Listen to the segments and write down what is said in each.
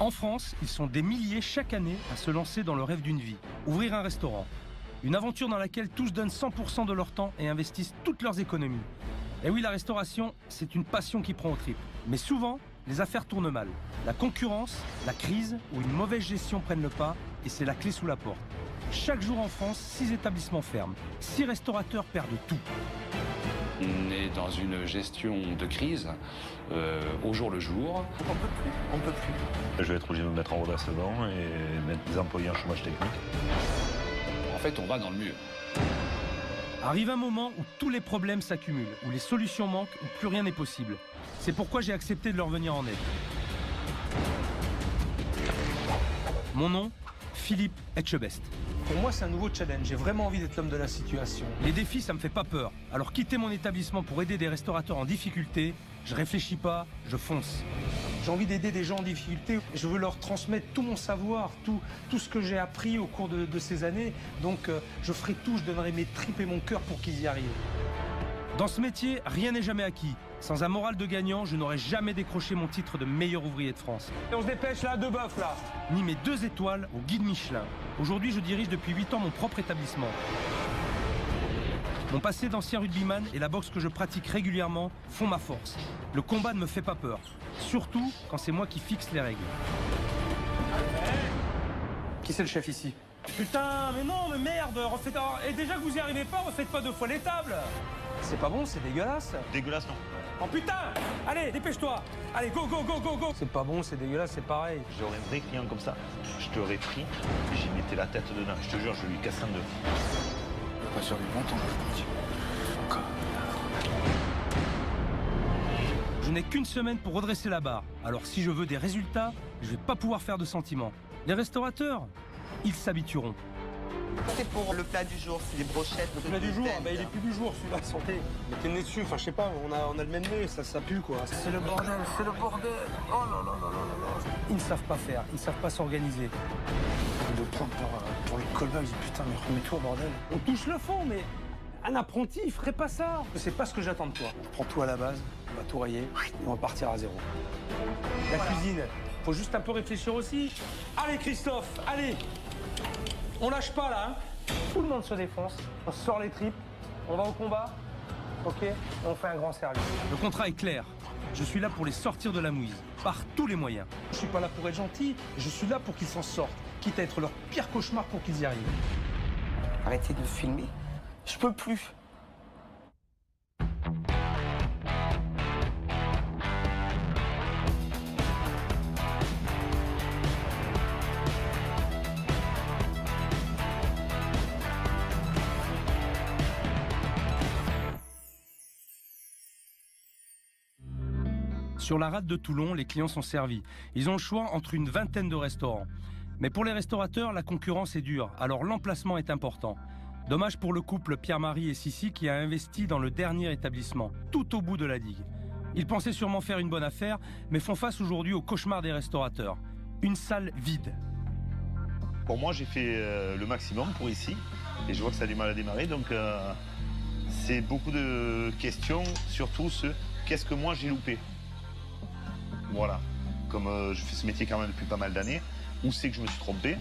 En France, ils sont des milliers chaque année à se lancer dans le rêve d'une vie, ouvrir un restaurant. Une aventure dans laquelle tous donnent 100% de leur temps et investissent toutes leurs économies. Et oui, la restauration, c'est une passion qui prend aux tripes. Mais souvent, les affaires tournent mal. La concurrence, la crise ou une mauvaise gestion prennent le pas et c'est la clé sous la porte. Chaque jour en France, 6 établissements ferment. 6 restaurateurs perdent tout. On est dans une gestion de crise au jour le jour. On peut plus. Je vais être obligé de me mettre en redressement et mettre des employés en chômage technique. En fait, on va dans le mur. Arrive un moment où tous les problèmes s'accumulent, où les solutions manquent, où plus rien n'est possible. C'est pourquoi j'ai accepté de leur venir en aide. Mon nom, Philippe Etchebest. Pour moi, c'est un nouveau challenge. J'ai vraiment envie d'être l'homme de la situation. Les défis, ça me fait pas peur. Alors quitter mon établissement pour aider des restaurateurs en difficulté, je réfléchis pas, je fonce. J'ai envie d'aider des gens en difficulté. Je veux leur transmettre tout mon savoir, tout ce que j'ai appris au cours de ces années. Donc, je ferai tout, je donnerai mes tripes et mon cœur pour qu'ils y arrivent. Dans ce métier, rien n'est jamais acquis. Sans un moral de gagnant, je n'aurais jamais décroché mon titre de meilleur ouvrier de France. Et on se dépêche là, 2 bœufs là. Ni mes 2 étoiles au guide Michelin. Aujourd'hui, je dirige depuis 8 ans mon propre établissement. Mon passé d'ancien rugbyman et la boxe que je pratique régulièrement font ma force. Le combat ne me fait pas peur. Surtout quand c'est moi qui fixe les règles. Qui c'est le chef ici? Putain, mais non, mais merde, refaites... Et déjà que vous y arrivez pas, refaites pas 2 fois les tables. C'est pas bon, c'est dégueulasse. Dégueulasse, non. Oh putain! Allez, dépêche-toi! Allez, go, go, go, go, go! C'est pas bon, c'est dégueulasse, c'est pareil. J'aurais un vrai client comme ça, je t'aurais pris, j'y mettais la tête dedans. Je te jure, je lui casse en deux. Pas sur du longtemps, Je n'ai qu'une semaine pour redresser la barre. Alors si je veux des résultats, je vais pas pouvoir faire de sentiments. Les restaurateurs, ils s'habitueront. C'est pour le plat du jour, c'est des brochettes. Le plat du jour, bah, il est plus du jour celui-là, santé. Mettez le nez dessus, enfin je sais pas, on a le même nez, ça pue quoi. C'est le bordel, c'est le bordel. Oh là là là là là. Ils ne savent pas faire, ils ne savent pas s'organiser. De le prendre pour le callback, je dis putain mais remets-toi bordel. On touche le fond, mais un apprenti, il ferait pas ça. C'est pas ce que j'attends de toi. On prend tout à la base, on va tout rayer et on va partir à zéro. La cuisine, faut juste un peu réfléchir aussi. Allez Christophe, allez. On lâche pas là, hein. Tout le monde se défonce, on sort les tripes, on va au combat, ok, et on fait un grand service. Le contrat est clair. Je suis là pour les sortir de la mouise, par tous les moyens. Je suis pas là pour être gentil, je suis là pour qu'ils s'en sortent, quitte à être leur pire cauchemar pour qu'ils y arrivent. Arrêtez de filmer. Je peux plus. Sur la rade de Toulon, les clients sont servis. Ils ont le choix entre une vingtaine de restaurants. Mais pour les restaurateurs, la concurrence est dure, alors l'emplacement est important. Dommage pour le couple Pierre-Marie et Sissi qui a investi dans le dernier établissement, tout au bout de la digue. Ils pensaient sûrement faire une bonne affaire, mais font face aujourd'hui au cauchemar des restaurateurs. Une salle vide. Pour moi, j'ai fait le maximum pour ici, et je vois que ça a du mal à démarrer, donc c'est beaucoup de questions, surtout qu'est-ce que moi j'ai loupé? Voilà, comme je fais ce métier quand même depuis pas mal d'années, où c'est que je me suis trompé,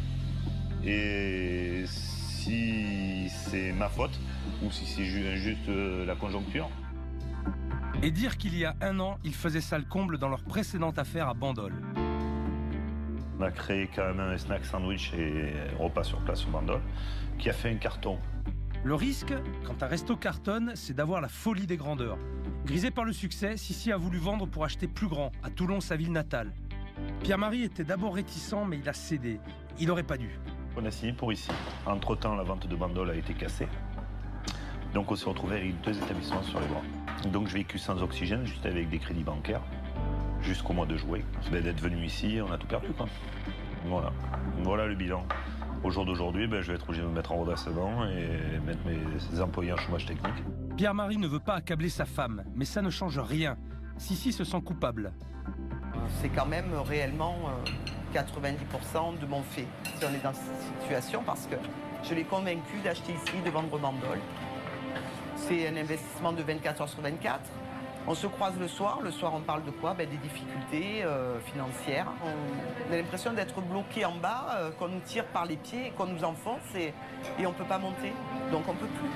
et si c'est ma faute, ou si c'est juste la conjoncture. Et dire qu'il y a 1 an, ils faisaient salle comble dans leur précédente affaire à Bandol. On a créé quand même un snack sandwich et repas sur place au Bandol, qui a fait un carton. Le risque, quand un resto cartonne, c'est d'avoir la folie des grandeurs. Grisé par le succès, Sissi a voulu vendre pour acheter plus grand, à Toulon, sa ville natale. Pierre-Marie était d'abord réticent, mais il a cédé. Il n'aurait pas dû. On a signé pour ici. Entre-temps, la vente de Bandol a été cassée. Donc on s'est retrouvé avec 2 établissements sur les bras. Donc je vécu sans oxygène, juste avec des crédits bancaires, jusqu'au mois de juillet. D'être venu ici, on a tout perdu, quoi. Voilà le bilan. Au jour d'aujourd'hui, je vais être obligé de me mettre en redressement et mettre mes employés en chômage technique. Pierre-Marie ne veut pas accabler sa femme, mais ça ne change rien. Sissi se sent coupable. C'est quand même réellement 90% de mon fait, si on est dans cette situation, parce que je l'ai convaincu d'acheter ici, de vendre Bandol. C'est un investissement de 24 heures sur 24. On se croise le soir on parle de quoi? Des difficultés financières. On a l'impression d'être bloqué en bas, qu'on nous tire par les pieds, qu'on nous enfonce et on ne peut pas monter. Donc on ne peut plus.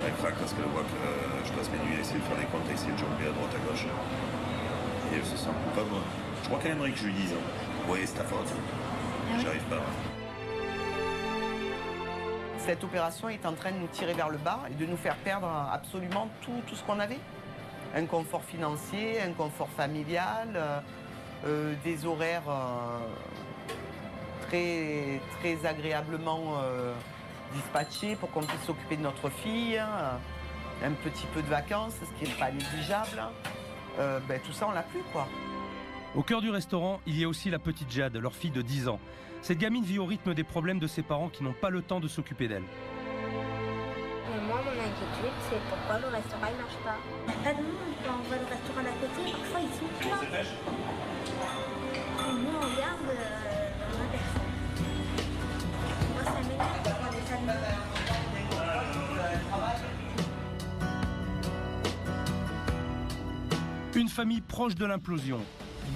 Elle craque parce qu'elle voit que je passe mes nuits à essayer de faire des comptes, à essayer de jongler à droite à gauche. Et elle se sent coupable. Je crois qu'à Henrik, je lui dis, oui, c'est ta faute. J'y arrive pas. Cette opération est en train de nous tirer vers le bas et de nous faire perdre absolument tout ce qu'on avait. Un confort financier, un confort familial, des horaires très agréablement dispatchés pour qu'on puisse s'occuper de notre fille, un petit peu de vacances, ce qui n'est pas négligeable. Tout ça, on l'a plus, quoi. Au cœur du restaurant, il y a aussi la petite Jade, leur fille de 10 ans. Cette gamine vit au rythme des problèmes de ses parents qui n'ont pas le temps de s'occuper d'elle. Moi, mon inquiétude, c'est pourquoi le restaurant ne marche pas. Pas de monde, quand on voit le restaurant d'à côté, parfois ils sont pleins. Et nous, on garde la personne. Moi, ça m'énerve de voir des familles. Une famille proche de l'implosion,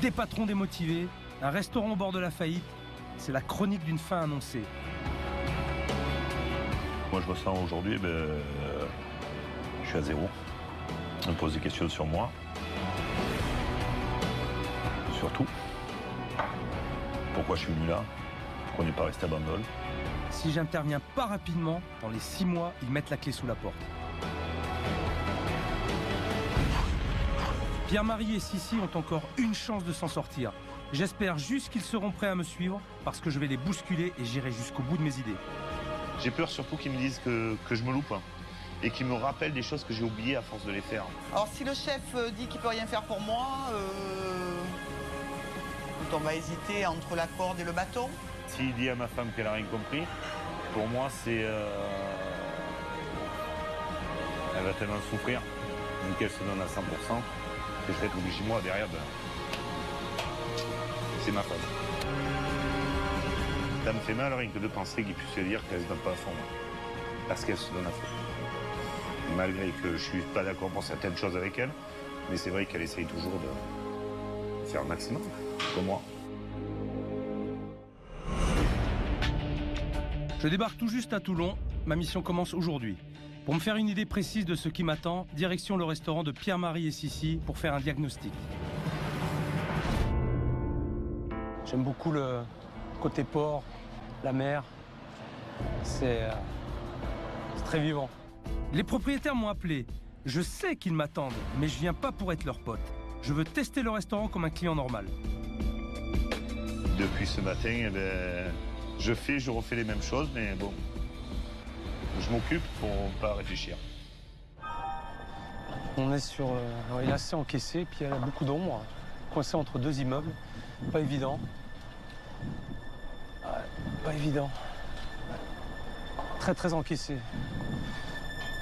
des patrons démotivés, un restaurant au bord de la faillite. C'est la chronique d'une fin annoncée. Moi, je me sens aujourd'hui, je suis à zéro. On me pose des questions sur moi. Surtout, pourquoi je suis venu là? Pourquoi on n'est pas resté à Bandol? Si j'interviens pas rapidement, dans les 6 mois, ils mettent la clé sous la porte. Pierre-Marie et Sissi ont encore une chance de s'en sortir. J'espère juste qu'ils seront prêts à me suivre parce que je vais les bousculer et j'irai jusqu'au bout de mes idées. J'ai peur surtout qu'ils me disent que je me loupe et qu'ils me rappellent des choses que j'ai oubliées à force de les faire. Alors si le chef dit qu'il ne peut rien faire pour moi, on va hésiter entre la corde et le bâton. S'il dit à ma femme qu'elle n'a rien compris, pour moi c'est... Elle va tellement souffrir, vu qu'elle se donne à 100%, que je vais être obligé moi derrière de... C'est ma faute. Ça me fait mal rien que de penser qu'il puisse se dire qu'elle ne se donne pas à fond. Parce qu'elle se donne à fond. Malgré que je ne suis pas d'accord pour certaines choses avec elle, mais c'est vrai qu'elle essaye toujours de faire le maximum, comme moi. Je débarque tout juste à Toulon. Ma mission commence aujourd'hui. Pour me faire une idée précise de ce qui m'attend, direction le restaurant de Pierre-Marie et Sissi pour faire un diagnostic. J'aime beaucoup le côté port, la mer. C'est très vivant. Les propriétaires m'ont appelé. Je sais qu'ils m'attendent, mais je viens pas pour être leur pote. Je veux tester le restaurant comme un client normal. Depuis ce matin, je refais les mêmes choses, mais bon, je m'occupe pour pas réfléchir. On est sur... il est assez encaissé, puis il y a beaucoup d'ombre, coincé entre 2 immeubles. Pas évident. Ouais, pas évident. Très encaissé.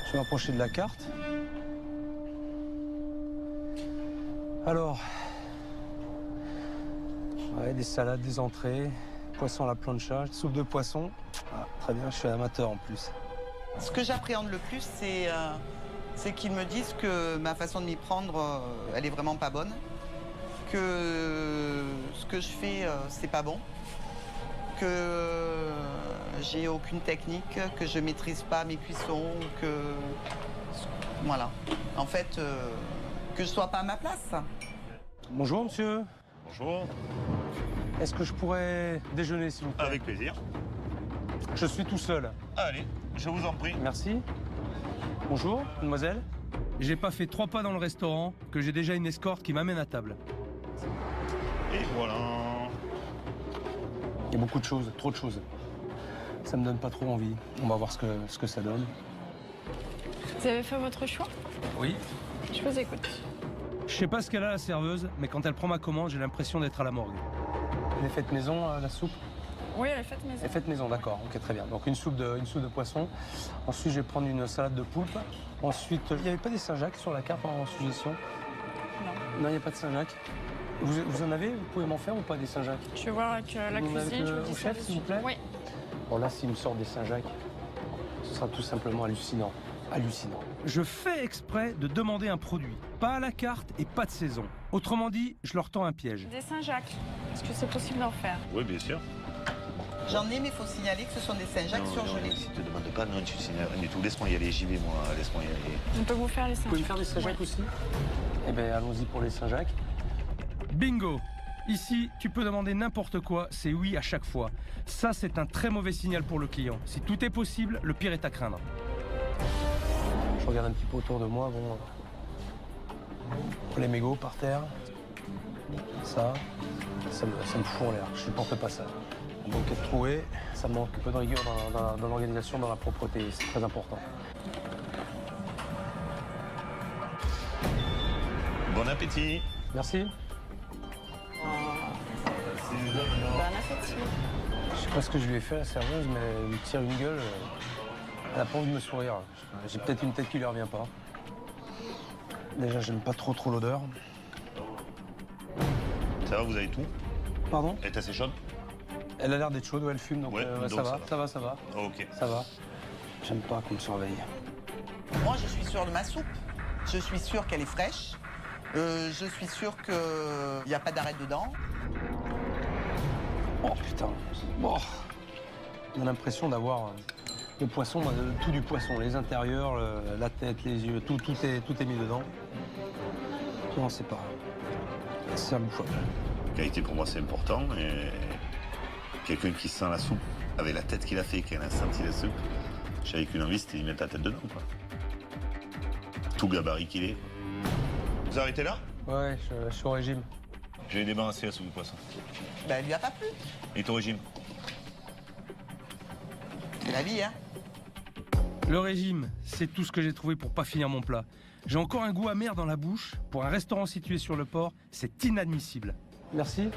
Je vais m'approcher de la carte. Alors, ouais, des salades, des entrées, poisson à la plancha, soupe de poisson. Ah, très bien, je suis amateur en plus. Ce que j'appréhende le plus, c'est qu'ils me disent que ma façon de m'y prendre, elle est vraiment pas bonne. Que ce que je fais, c'est pas bon. Que j'ai aucune technique, que je maîtrise pas mes cuissons, que... Voilà. En fait, que je sois pas à ma place. Bonjour, monsieur. Bonjour. Est-ce que je pourrais déjeuner, s'il vous plaît? Avec plaisir. Je suis tout seul. Allez, je vous en prie. Merci. Bonjour, mademoiselle. J'ai pas fait 3 pas dans le restaurant que j'ai déjà une escorte qui m'amène à table. Et voilà. Il y a beaucoup de choses, trop de choses. Ça me donne pas trop envie. On va voir ce que ça donne. Vous avez fait votre choix? Oui. Je vous écoute. Je sais pas ce qu'elle a, la serveuse, mais quand elle prend ma commande, j'ai l'impression d'être à la morgue. Elle est faite maison, la soupe? Oui, elle est faite maison. Elle est faite maison, d'accord. Ok, très bien. Donc une soupe de poisson. Ensuite, je vais prendre une salade de poulpe. Ensuite, il n'y avait pas des Saint-Jacques sur la carte en suggestion? Non. Non, il n'y a pas de Saint-Jacques. Vous en avez? Vous pouvez m'en faire ou pas des Saint-Jacques? Je vais voir avec la Vous cuisine. avec je le vous dis ça chef, s'il vous plaît? Oui. Bon, là, s'il me sort des Saint-Jacques, ce sera tout simplement hallucinant. hallucinant. Je fais exprès de demander un produit, pas à la carte et pas de saison. Autrement dit, je leur tends un piège. Des Saint-Jacques. Est-ce que c'est possible d'en faire? Oui, bien sûr. J'en ai, mais il faut signaler que ce sont des Saint-Jacques surgelés. Si tu ne demandes pas, non, tu signales rien du tout. Laisse-moi y aller, j'y vais, moi. Laisse-moi y aller. On peut vous faire les Vous pouvez me Saint-Jacques? faire des Saint-Jacques aussi? Eh bien, allons-y pour les Saint-Jacques. Bingo! Ici, tu peux demander n'importe quoi, c'est oui à chaque fois. Ça, c'est un très mauvais signal pour le client. Si tout est possible, le pire est à craindre. Je regarde un petit peu autour de moi, bon... Les mégots par terre. Ça me fout en l'air, je supporte pas ça. Donc être troué, ça manque un peu de rigueur dans l'organisation, dans la propreté, c'est très important. Bon appétit. Merci. Bon appétit. Je sais pas ce que je lui ai fait à la serveuse, mais elle me tire une gueule. Elle a pas envie de me sourire. J'ai peut-être une tête qui lui revient pas. Déjà, j'aime pas trop l'odeur. Ça va, vous avez tout? Pardon? Elle est assez chaude? Elle a l'air d'être chaude, ouais, elle fume, donc, ouais, donc ça va. Ok. Ça va. J'aime pas qu'on me surveille. Moi, je suis sûre de ma soupe. Je suis sûre qu'elle est fraîche. Je suis sûre qu'il n'y a pas d'arrêt dedans. Oh putain. Oh. On a l'impression d'avoir le poisson, tout du poisson. Les intérieurs, la tête, les yeux, tout est mis dedans. Non, c'est pas... C'est imbouffable. La qualité pour moi c'est important et quelqu'un qui sent la soupe avec la tête qu'il a fait, qui a senti la soupe, j'avais qu'une envie, c'était d'y mettre la tête dedans, quoi. Tout gabarit qu'il est. Vous arrêtez là? Ouais, je suis au régime. Je vais débarrasser la soupe de poisson. Ben, elle lui a pas plu. Et ton régime? C'est la vie, hein. Le régime, c'est tout ce que j'ai trouvé pour pas finir mon plat. J'ai encore un goût amer dans la bouche. Pour un restaurant situé sur le port, c'est inadmissible. Merci.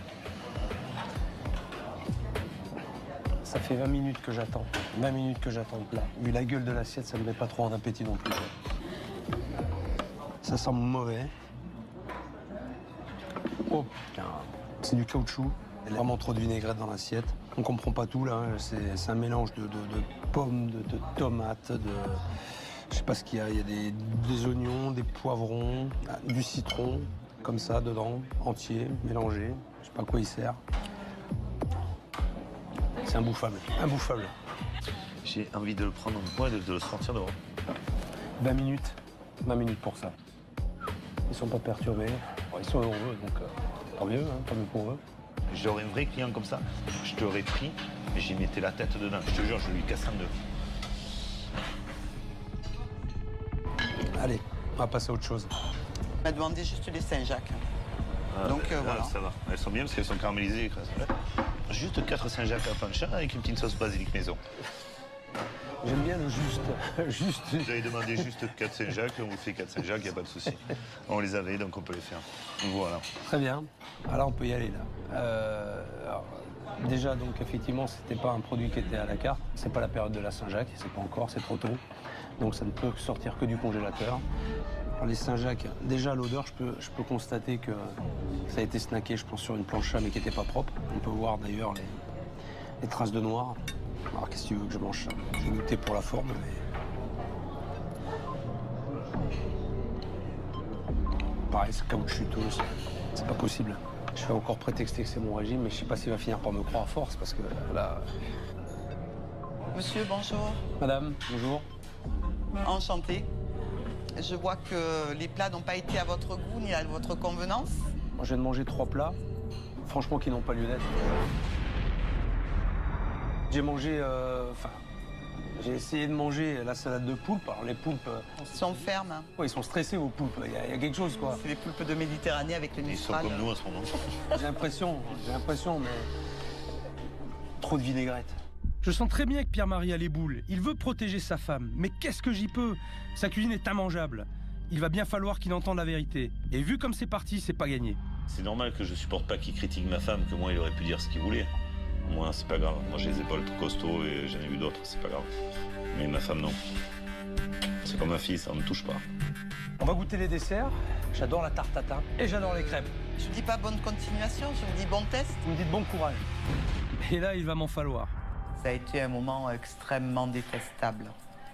Ça fait 20 minutes que j'attends. 20 minutes que j'attends le plat. Vu la gueule de l'assiette, ça ne met pas trop en appétit non plus. Ça semble mauvais. Oh putain, c'est du caoutchouc. Il y a vraiment trop de vinaigrette dans l'assiette. On comprend pas tout là. Hein. C'est un mélange de pommes, de tomates, je sais pas ce qu'il y a. Il y a des oignons, des poivrons, du citron, comme ça dedans, entier, mélangé. Je sais pas à quoi il sert. C'est imbouffable. Imbouffable. J'ai envie de le prendre en point et de le sortir dehors. 20 minutes. 20 minutes pour ça. Ils sont pas perturbés. Bon, ils sont heureux, donc tant mieux pour eux. J'aurais un vrai client comme ça, je t'aurais pris et j'y mettais la tête dedans. Je te jure, je lui casse en deux. Allez, on va passer à autre chose. On m'a demandé juste les Saint-Jacques. Ah, Donc là, voilà. Ça va. Elles sont bien parce qu'elles sont caramélisées. Écrasées. Juste 4 Saint-Jacques à plancha avec une petite sauce basilic maison. J'aime bien le juste. Vous avez demandé juste 4 Saint-Jacques, on vous fait 4 Saint-Jacques, il n'y a pas de souci. On les avait, donc on peut les faire. Voilà. Très bien. Alors on peut y aller là. Alors, déjà, donc effectivement, c'était pas un produit qui était à la carte. C'est pas la période de la Saint-Jacques, c'est pas encore, c'est trop tôt. Donc ça ne peut sortir que du congélateur. Alors, les Saint-Jacques, déjà l'odeur, je peux constater que ça a été snacké, je pense, sur une plancha, mais qui n'était pas propre. On peut voir d'ailleurs les traces de noir. Alors qu'est-ce que tu veux que je mange ça? J'ai goûté pour la forme, mais... Pareil, c'est caoutchouteux, c'est pas possible. Je vais encore prétexter que c'est mon régime, mais je sais pas s'il va finir par me croire à force, parce que là... Monsieur, bonjour. Madame, bonjour. Enchantée. Je vois que les plats n'ont pas été à votre goût ni à votre convenance. Moi, je viens de manger 3 plats, franchement, qui n'ont pas lieu d'être. J'ai mangé... j'ai essayé de manger la salade de poulpe. Alors, les poulpes... Ils sont fermes. Hein. Ouais, ils sont stressés, vos poulpes. Il y a quelque chose, quoi. C'est les poulpes de Méditerranée avec le Ils sont Mistral. comme nous en ce moment. J'ai l'impression, mais... Trop de vinaigrette. Je sens très bien que Pierre-Marie a les boules. Il veut protéger sa femme. Mais qu'est-ce que j'y peux? Sa cuisine est immangeable. Il va bien falloir qu'il entende la vérité. Et vu comme c'est parti, c'est pas gagné. C'est normal que je supporte pas qu'il critique ma femme, que moi il aurait pu dire ce qu'il voulait. Moi, c'est pas grave. Moi, j'ai les épaules trop costauds et j'en ai vu d'autres, c'est pas grave. Mais ma femme, non. C'est comme ma fille, ça ne me touche pas. On va goûter les desserts. J'adore la tarte tatin et j'adore les crêpes. Je ne dis pas bonne continuation, je vous dis bon test. Vous me dites bon courage. Et là, il va m'en falloir. Ça a été un moment extrêmement détestable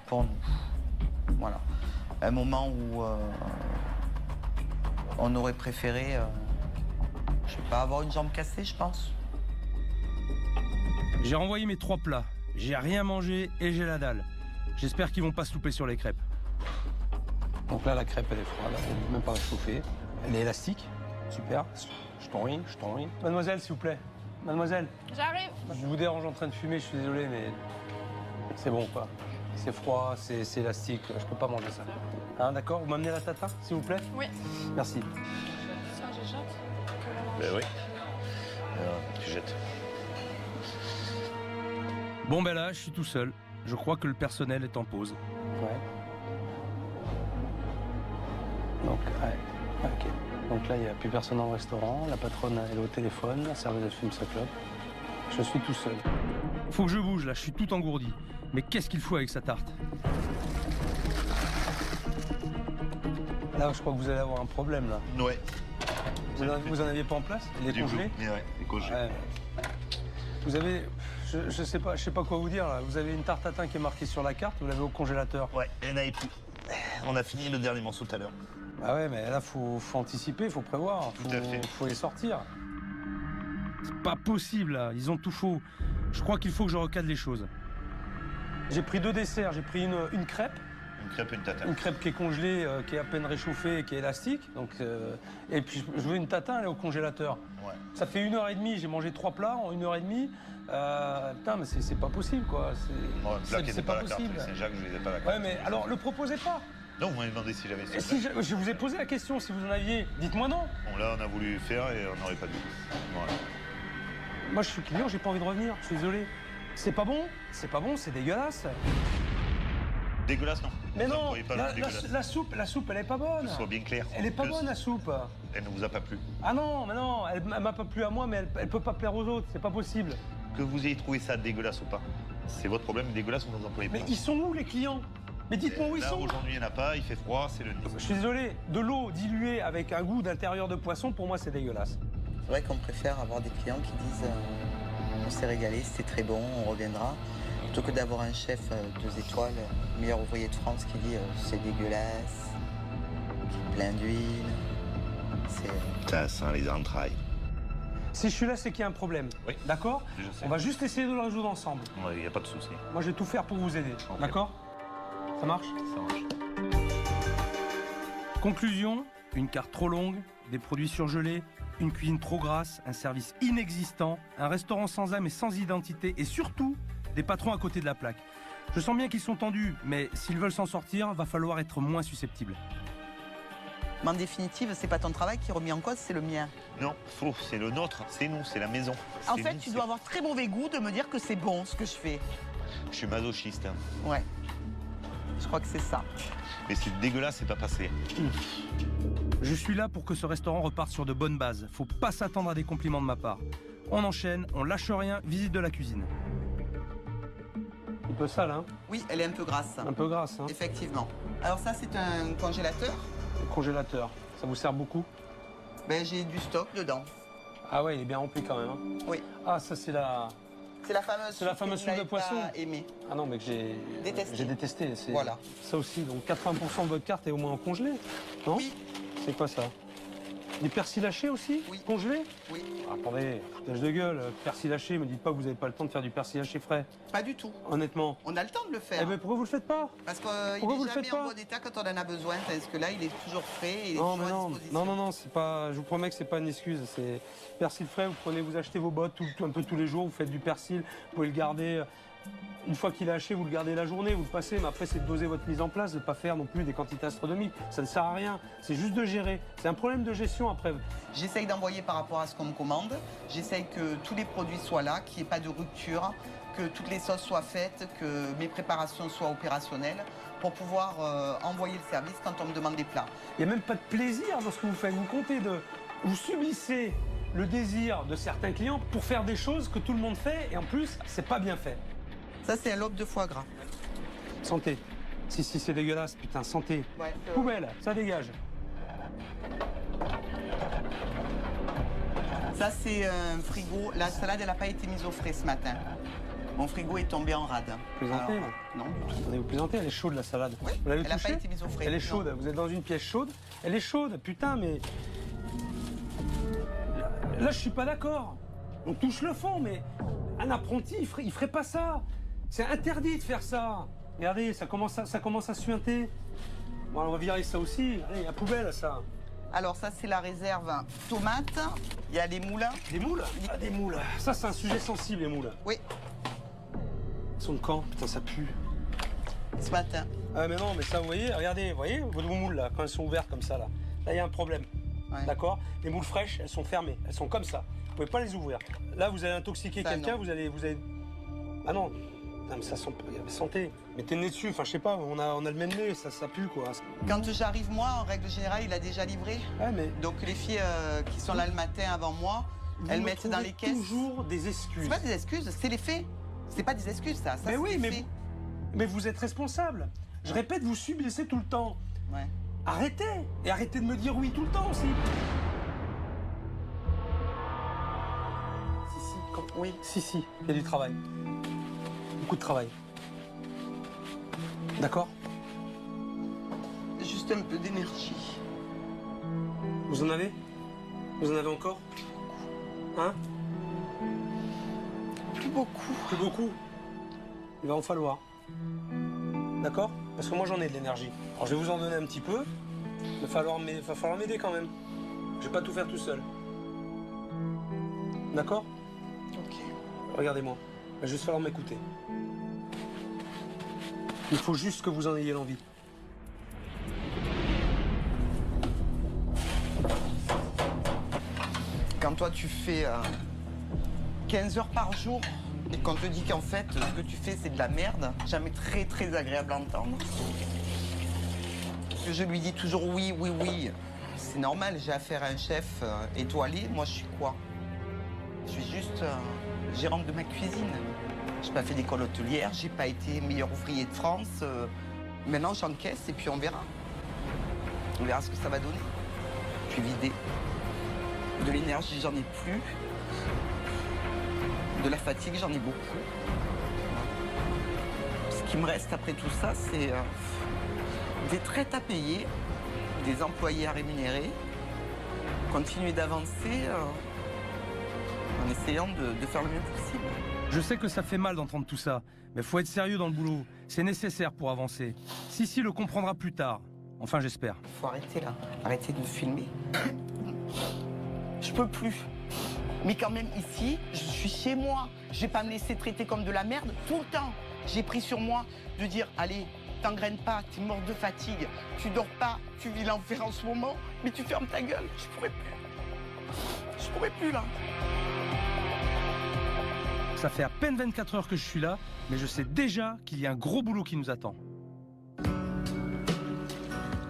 pour nous. Voilà. Un moment où on aurait préféré, je sais pas, avoir une jambe cassée, je pense. J'ai renvoyé mes 3 plats. J'ai rien mangé et j'ai la dalle. J'espère qu'ils vont pas se louper sur les crêpes. Donc là, la crêpe, elle est froide, elle n'est même pas réchauffée. Elle est élastique. Super. Je t'en rie. Mademoiselle, s'il vous plaît. Mademoiselle. J'arrive. Je vous dérange en train de fumer, je suis désolé, mais c'est bon, quoi. C'est froid, c'est élastique, je peux pas manger ça. Hein, d'accord? Vous m'amenez la tatin, s'il vous plaît? Oui. Merci. Ça, je jette. Ben oui. Tu jettes. Bon ben là, je suis tout seul. Je crois que le personnel est en pause. Ouais. Donc, ouais. Ok. Donc là, il n'y a plus personne dans le restaurant, la patronne elle est au téléphone, la serveuse elle fume sa clope. Je suis tout seul. Faut que je bouge là, je suis tout engourdi. Mais qu'est-ce qu'il faut avec sa tarte? Là, je crois que vous allez avoir un problème, là. Ouais. Vous en aviez pas en place? Les congelés? Ouais, les congelés. Ouais. Vous avez... Je sais pas quoi vous dire, là. Vous avez une tarte tatin qui est marquée sur la carte, vous l'avez au congélateur. Ouais, il n'y en avait plus. On a fini le dernier morceau tout à l'heure. Ah ouais, mais là, faut anticiper, faut prévoir. Tout à fait. Faut les sortir. C'est pas possible là, ils ont tout faux. Je crois qu'il faut que je recadre les choses. J'ai pris 2 desserts, j'ai pris une crêpe. Une crêpe et une tatin. Une crêpe qui est congelée, qui est à peine réchauffée et qui est élastique. Donc, et puis je veux une tatin, elle est au congélateur. Ouais. Ça fait 1h30, j'ai mangé 3 plats en 1h30. Putain, mais c'est pas possible, quoi. C'est pas possible. Saint-Jacques, je les ai pas la carte. Ouais, mais alors, le proposez pas. Non, vous m'avez demandé si j'avais ça. Si je vous ai posé la question, si vous en aviez, dites-moi non. Bon, là, on a voulu faire et on n'aurait pas dû. Voilà. Moi, je suis client, j'ai pas envie de revenir, je suis désolé. C'est pas bon, c'est dégueulasse. Dégueulasse, non. Mais Vous non, employez pas le mot dégueulasse. la soupe, elle est pas bonne. Soit bien clair. Elle est pas bonne, la soupe. Elle ne vous a pas plu. Ah non, mais non, elle m'a pas plu à moi, mais elle peut pas plaire aux autres, c'est pas possible. Que vous ayez trouvé ça dégueulasse ou pas, c'est votre problème. Dégueulasse, vous n'en employez pas. Mais ils sont où, les clients? Mais dites-moi où ils sont. Aujourd'hui, il n'y en a pas, il fait froid, c'est le nid. Je suis désolé, de l'eau diluée avec un goût d'intérieur de poisson, pour moi, c'est dégueulasse. C'est vrai qu'on préfère avoir des clients qui disent on s'est régalé, c'était très bon, on reviendra. Plutôt que d'avoir un chef 2 étoiles, meilleur ouvrier de France, qui dit c'est dégueulasse, plein d'huile, Ça sent les entrailles. Si je suis là, c'est qu'il y a un problème. Oui. D'accord? Je sais. On va juste essayer de le résoudre ensemble. Il n'y a pas de souci. Moi, je vais tout faire pour vous aider. Ok. D'accord? Ça marche? Ça marche. Conclusion, une carte trop longue, des produits surgelés, une cuisine trop grasse, un service inexistant, un restaurant sans âme et sans identité, et surtout, des patrons à côté de la plaque. Je sens bien qu'ils sont tendus, mais s'ils veulent s'en sortir, va falloir être moins susceptible. Mais en définitive, c'est pas ton travail qui est remis en cause, c'est le mien. Non, faux, c'est le nôtre, c'est nous, c'est la maison. En C'est fait, nous, tu dois avoir très mauvais goût de me dire que c'est bon ce que je fais. Je suis masochiste, hein. Ouais. Je crois que c'est ça. Mais c'est dégueulasse, c'est pas passé. Je suis là pour que ce restaurant reparte sur de bonnes bases. Faut pas s'attendre à des compliments de ma part. On enchaîne, on lâche rien, visite de la cuisine. Un peu sale, hein? Oui, elle est un peu grasse. Un peu grasse, hein? Effectivement. Alors ça, c'est un congélateur. Congélateur, ça vous sert beaucoup? Ben, j'ai du stock dedans. Ah ouais, il est bien rempli quand même, hein? Oui. Ah, ça c'est la... C'est la fameuse C'est la fameuse soupe de poisson. Aimée. Ah non, mais que j'ai détesté. Voilà. Ça aussi, donc 80% de votre carte est au moins en congelé, non? Oui. C'est quoi ça? Du persil haché aussi? Oui. Congelé? Oui. Ah, attendez, foutage de gueule, persil haché, me dites pas que vous n'avez pas le temps de faire du persil haché frais. Pas du tout. Honnêtement. On a le temps de le faire. Eh ben pourquoi vous le faites pas? Parce qu'il Pourquoi vous est le jamais faites en pas bon état quand on en a besoin. Parce que là, il est toujours frais et il est Non, toujours mais à non, disposition. non, c'est pas. Je vous promets que c'est pas une excuse. C'est persil frais. Vous achetez vos bottes un peu tous les jours. Vous faites du persil. Vous pouvez le garder. Une fois qu'il est haché, vous le gardez la journée, vous le passez. Mais après, c'est de doser votre mise en place, de ne pas faire non plus des quantités astronomiques. Ça ne sert à rien. C'est juste de gérer. C'est un problème de gestion après. J'essaye d'envoyer par rapport à ce qu'on me commande. J'essaye que tous les produits soient là, qu'il n'y ait pas de rupture, que toutes les sauces soient faites, que mes préparations soient opérationnelles pour pouvoir envoyer le service quand on me demande des plats. Il n'y a même pas de plaisir dans ce que vous faites. Vous subissez le désir de certains clients pour faire des choses que tout le monde fait et en plus, c'est pas bien fait. Ça, c'est un lobe de foie gras. Santé. Si, c'est dégueulasse, putain, santé. Ouais, Poubelle, ça dégage. Ça, c'est un frigo. La salade, elle n'a pas été mise au frais ce matin. Mon frigo est tombé en rade. Plaisantez, Alors, non, du tout. Attendez, vous plaisantez, elle est chaude la salade. Oui, Vous l'avez elle n'a touchée pas été mise au frais. Elle est non. chaude, vous êtes dans une pièce chaude. Elle est chaude, putain, mais... Là, je suis pas d'accord. On touche le fond, mais un apprenti, il ferait pas ça. C'est interdit de faire ça. Regardez, ça commence à suinter. Bon, on va virer ça aussi. Allez, la poubelle, ça. Alors ça, c'est la réserve tomate. Il y a les moules. Des moules? Ah, des moules. Ça, c'est un sujet sensible, les moules. Oui, Ils sont de quand? Putain, ça pue. ce matin. Ah, mais non, mais ça, vous voyez, vos moules, là, quand elles sont ouvertes comme ça, là. Là, il y a un problème. Ouais. D'accord? Les moules fraîches, elles sont fermées. Elles sont comme ça. Vous pouvez pas les ouvrir. Là, vous allez intoxiquer Ça, quelqu'un, non. vous allez... Ah non. Non, mais ça sent... Santé. Mettez le nez dessus, enfin, je sais pas, on a le même nez, ça pue, quoi. Quand j'arrive, moi, en règle générale, il a déjà livré. Ouais, mais... Donc les filles qui sont là le matin avant moi, elles Vous mettent me dans trouvez les caisses. toujours des excuses. C'est pas des excuses, c'est les faits. C'est pas des excuses, ça. Mais c'est oui, les faits. mais vous êtes responsable. Je répète, vous subissez tout le temps. Ouais. Arrêtez. Et arrêtez de me dire oui tout le temps aussi. Oui. Si, il y a du travail. Beaucoup de travail. D'accord? Juste un peu d'énergie. Vous en avez? Vous en avez encore? Hein? Plus beaucoup. Plus beaucoup? Il va en falloir. D'accord? Parce que moi j'en ai de l'énergie. Alors je vais vous en donner un petit peu. Il va falloir m'aider quand même. Je vais pas tout faire tout seul. D'accord? Ok. Regardez-moi. Il va juste falloir m'écouter. Il faut juste que vous en ayez l'envie. Quand toi tu fais 15 heures par jour et qu'on te dit qu'en fait ce que tu fais c'est de la merde, jamais très très agréable à entendre. Parce que je lui dis toujours oui, oui, oui. C'est normal, j'ai affaire à un chef étoilé. Moi je suis quoi? Je suis juste gérante de ma cuisine. J'ai pas fait d'école hôtelière, j'ai pas été meilleur ouvrier de France. Maintenant j'encaisse et puis on verra. On verra ce que ça va donner. Je suis vidée. De l'énergie, j'en ai plus. De la fatigue, j'en ai beaucoup. Ce qui me reste après tout ça, c'est des traites à payer, des employés à rémunérer, continuer d'avancer en essayant de faire le mieux possible. Je sais que ça fait mal d'entendre tout ça, mais faut être sérieux dans le boulot. C'est nécessaire pour avancer. Sissi le comprendra plus tard. Enfin, j'espère. Faut arrêter là, arrêter de me filmer. Je peux plus. Mais quand même ici, je suis chez moi. Je vais pas me laisser traiter comme de la merde tout le temps. J'ai pris sur moi de dire, allez, t'engraines pas, t'es mort de fatigue, tu dors pas, tu vis l'enfer en ce moment, mais tu fermes ta gueule. Je pourrais plus. Je pourrais plus là. Ça fait à peine 24 heures que je suis là, mais je sais déjà qu'il y a un gros boulot qui nous attend.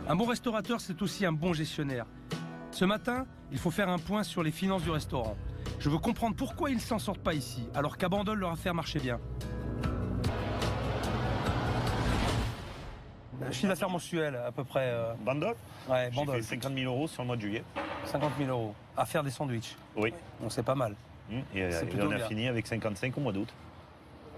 Un bon restaurateur, c'est aussi un bon gestionnaire. Ce matin, il faut faire un point sur les finances du restaurant. Je veux comprendre pourquoi ils ne s'en sortent pas ici, alors qu'à Bandol, leur affaire marchait bien. Le chiffre d'affaires mensuel, à peu près. Bandol? Ouais, J'ai Bandol. fait 50 000 euros sur le mois de juillet. 50 000 euros. À faire des sandwichs. Oui. Donc c'est pas mal. Et C'est on plutôt a bien. fini avec 55 au mois d'août.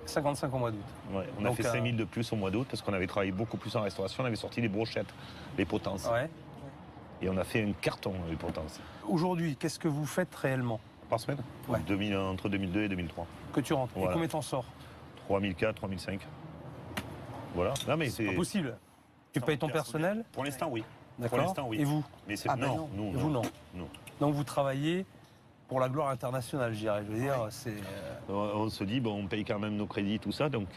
55 au mois d'août. Ouais, on a Donc, fait 5 000 de plus au mois d'août parce qu'on avait travaillé beaucoup plus en restauration. On avait sorti les brochettes, les potences. Ouais. Et on a fait un carton, les potences. Aujourd'hui, qu'est-ce que vous faites réellement Par semaine? Ouais. Entre 2002 et 2003. que tu rentres? Voilà. Et combien t'en sors? 3004, 3005. Voilà. Non, mais C'est pas possible. Tu payes ton personnel? Pour l'instant, oui. D'accord. Pour l'instant, oui. Et vous? Mais c'est Ah ben non. nous, Et vous, non. Non. Donc vous travaillez pour la gloire internationale, je dirais. Je veux dire, c'est... On se dit, bon, on paye quand même nos crédits, tout ça, donc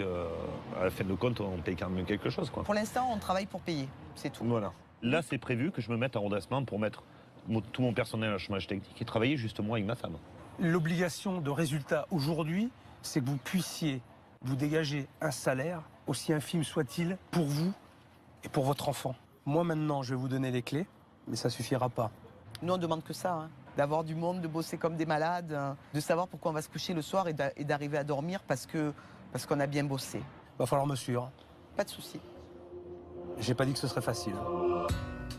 à la fin de compte, on paye quand même quelque chose, quoi. Pour l'instant, on travaille pour payer, c'est tout. Voilà. Là, c'est prévu que je me mette en redressement pour mettre tout mon personnel à chômage technique et travailler justement avec ma femme. L'obligation de résultat aujourd'hui, c'est que vous puissiez vous dégager un salaire, aussi infime soit-il, pour vous et pour votre enfant. Moi, maintenant, je vais vous donner les clés, mais ça suffira pas. Nous, on demande que ça, hein. D'avoir du monde, de bosser comme des malades, hein, de savoir pourquoi on va se coucher le soir et d'arriver à dormir parce qu'on a bien bossé. Va falloir me suivre. Pas de souci. J'ai pas dit que ce serait facile.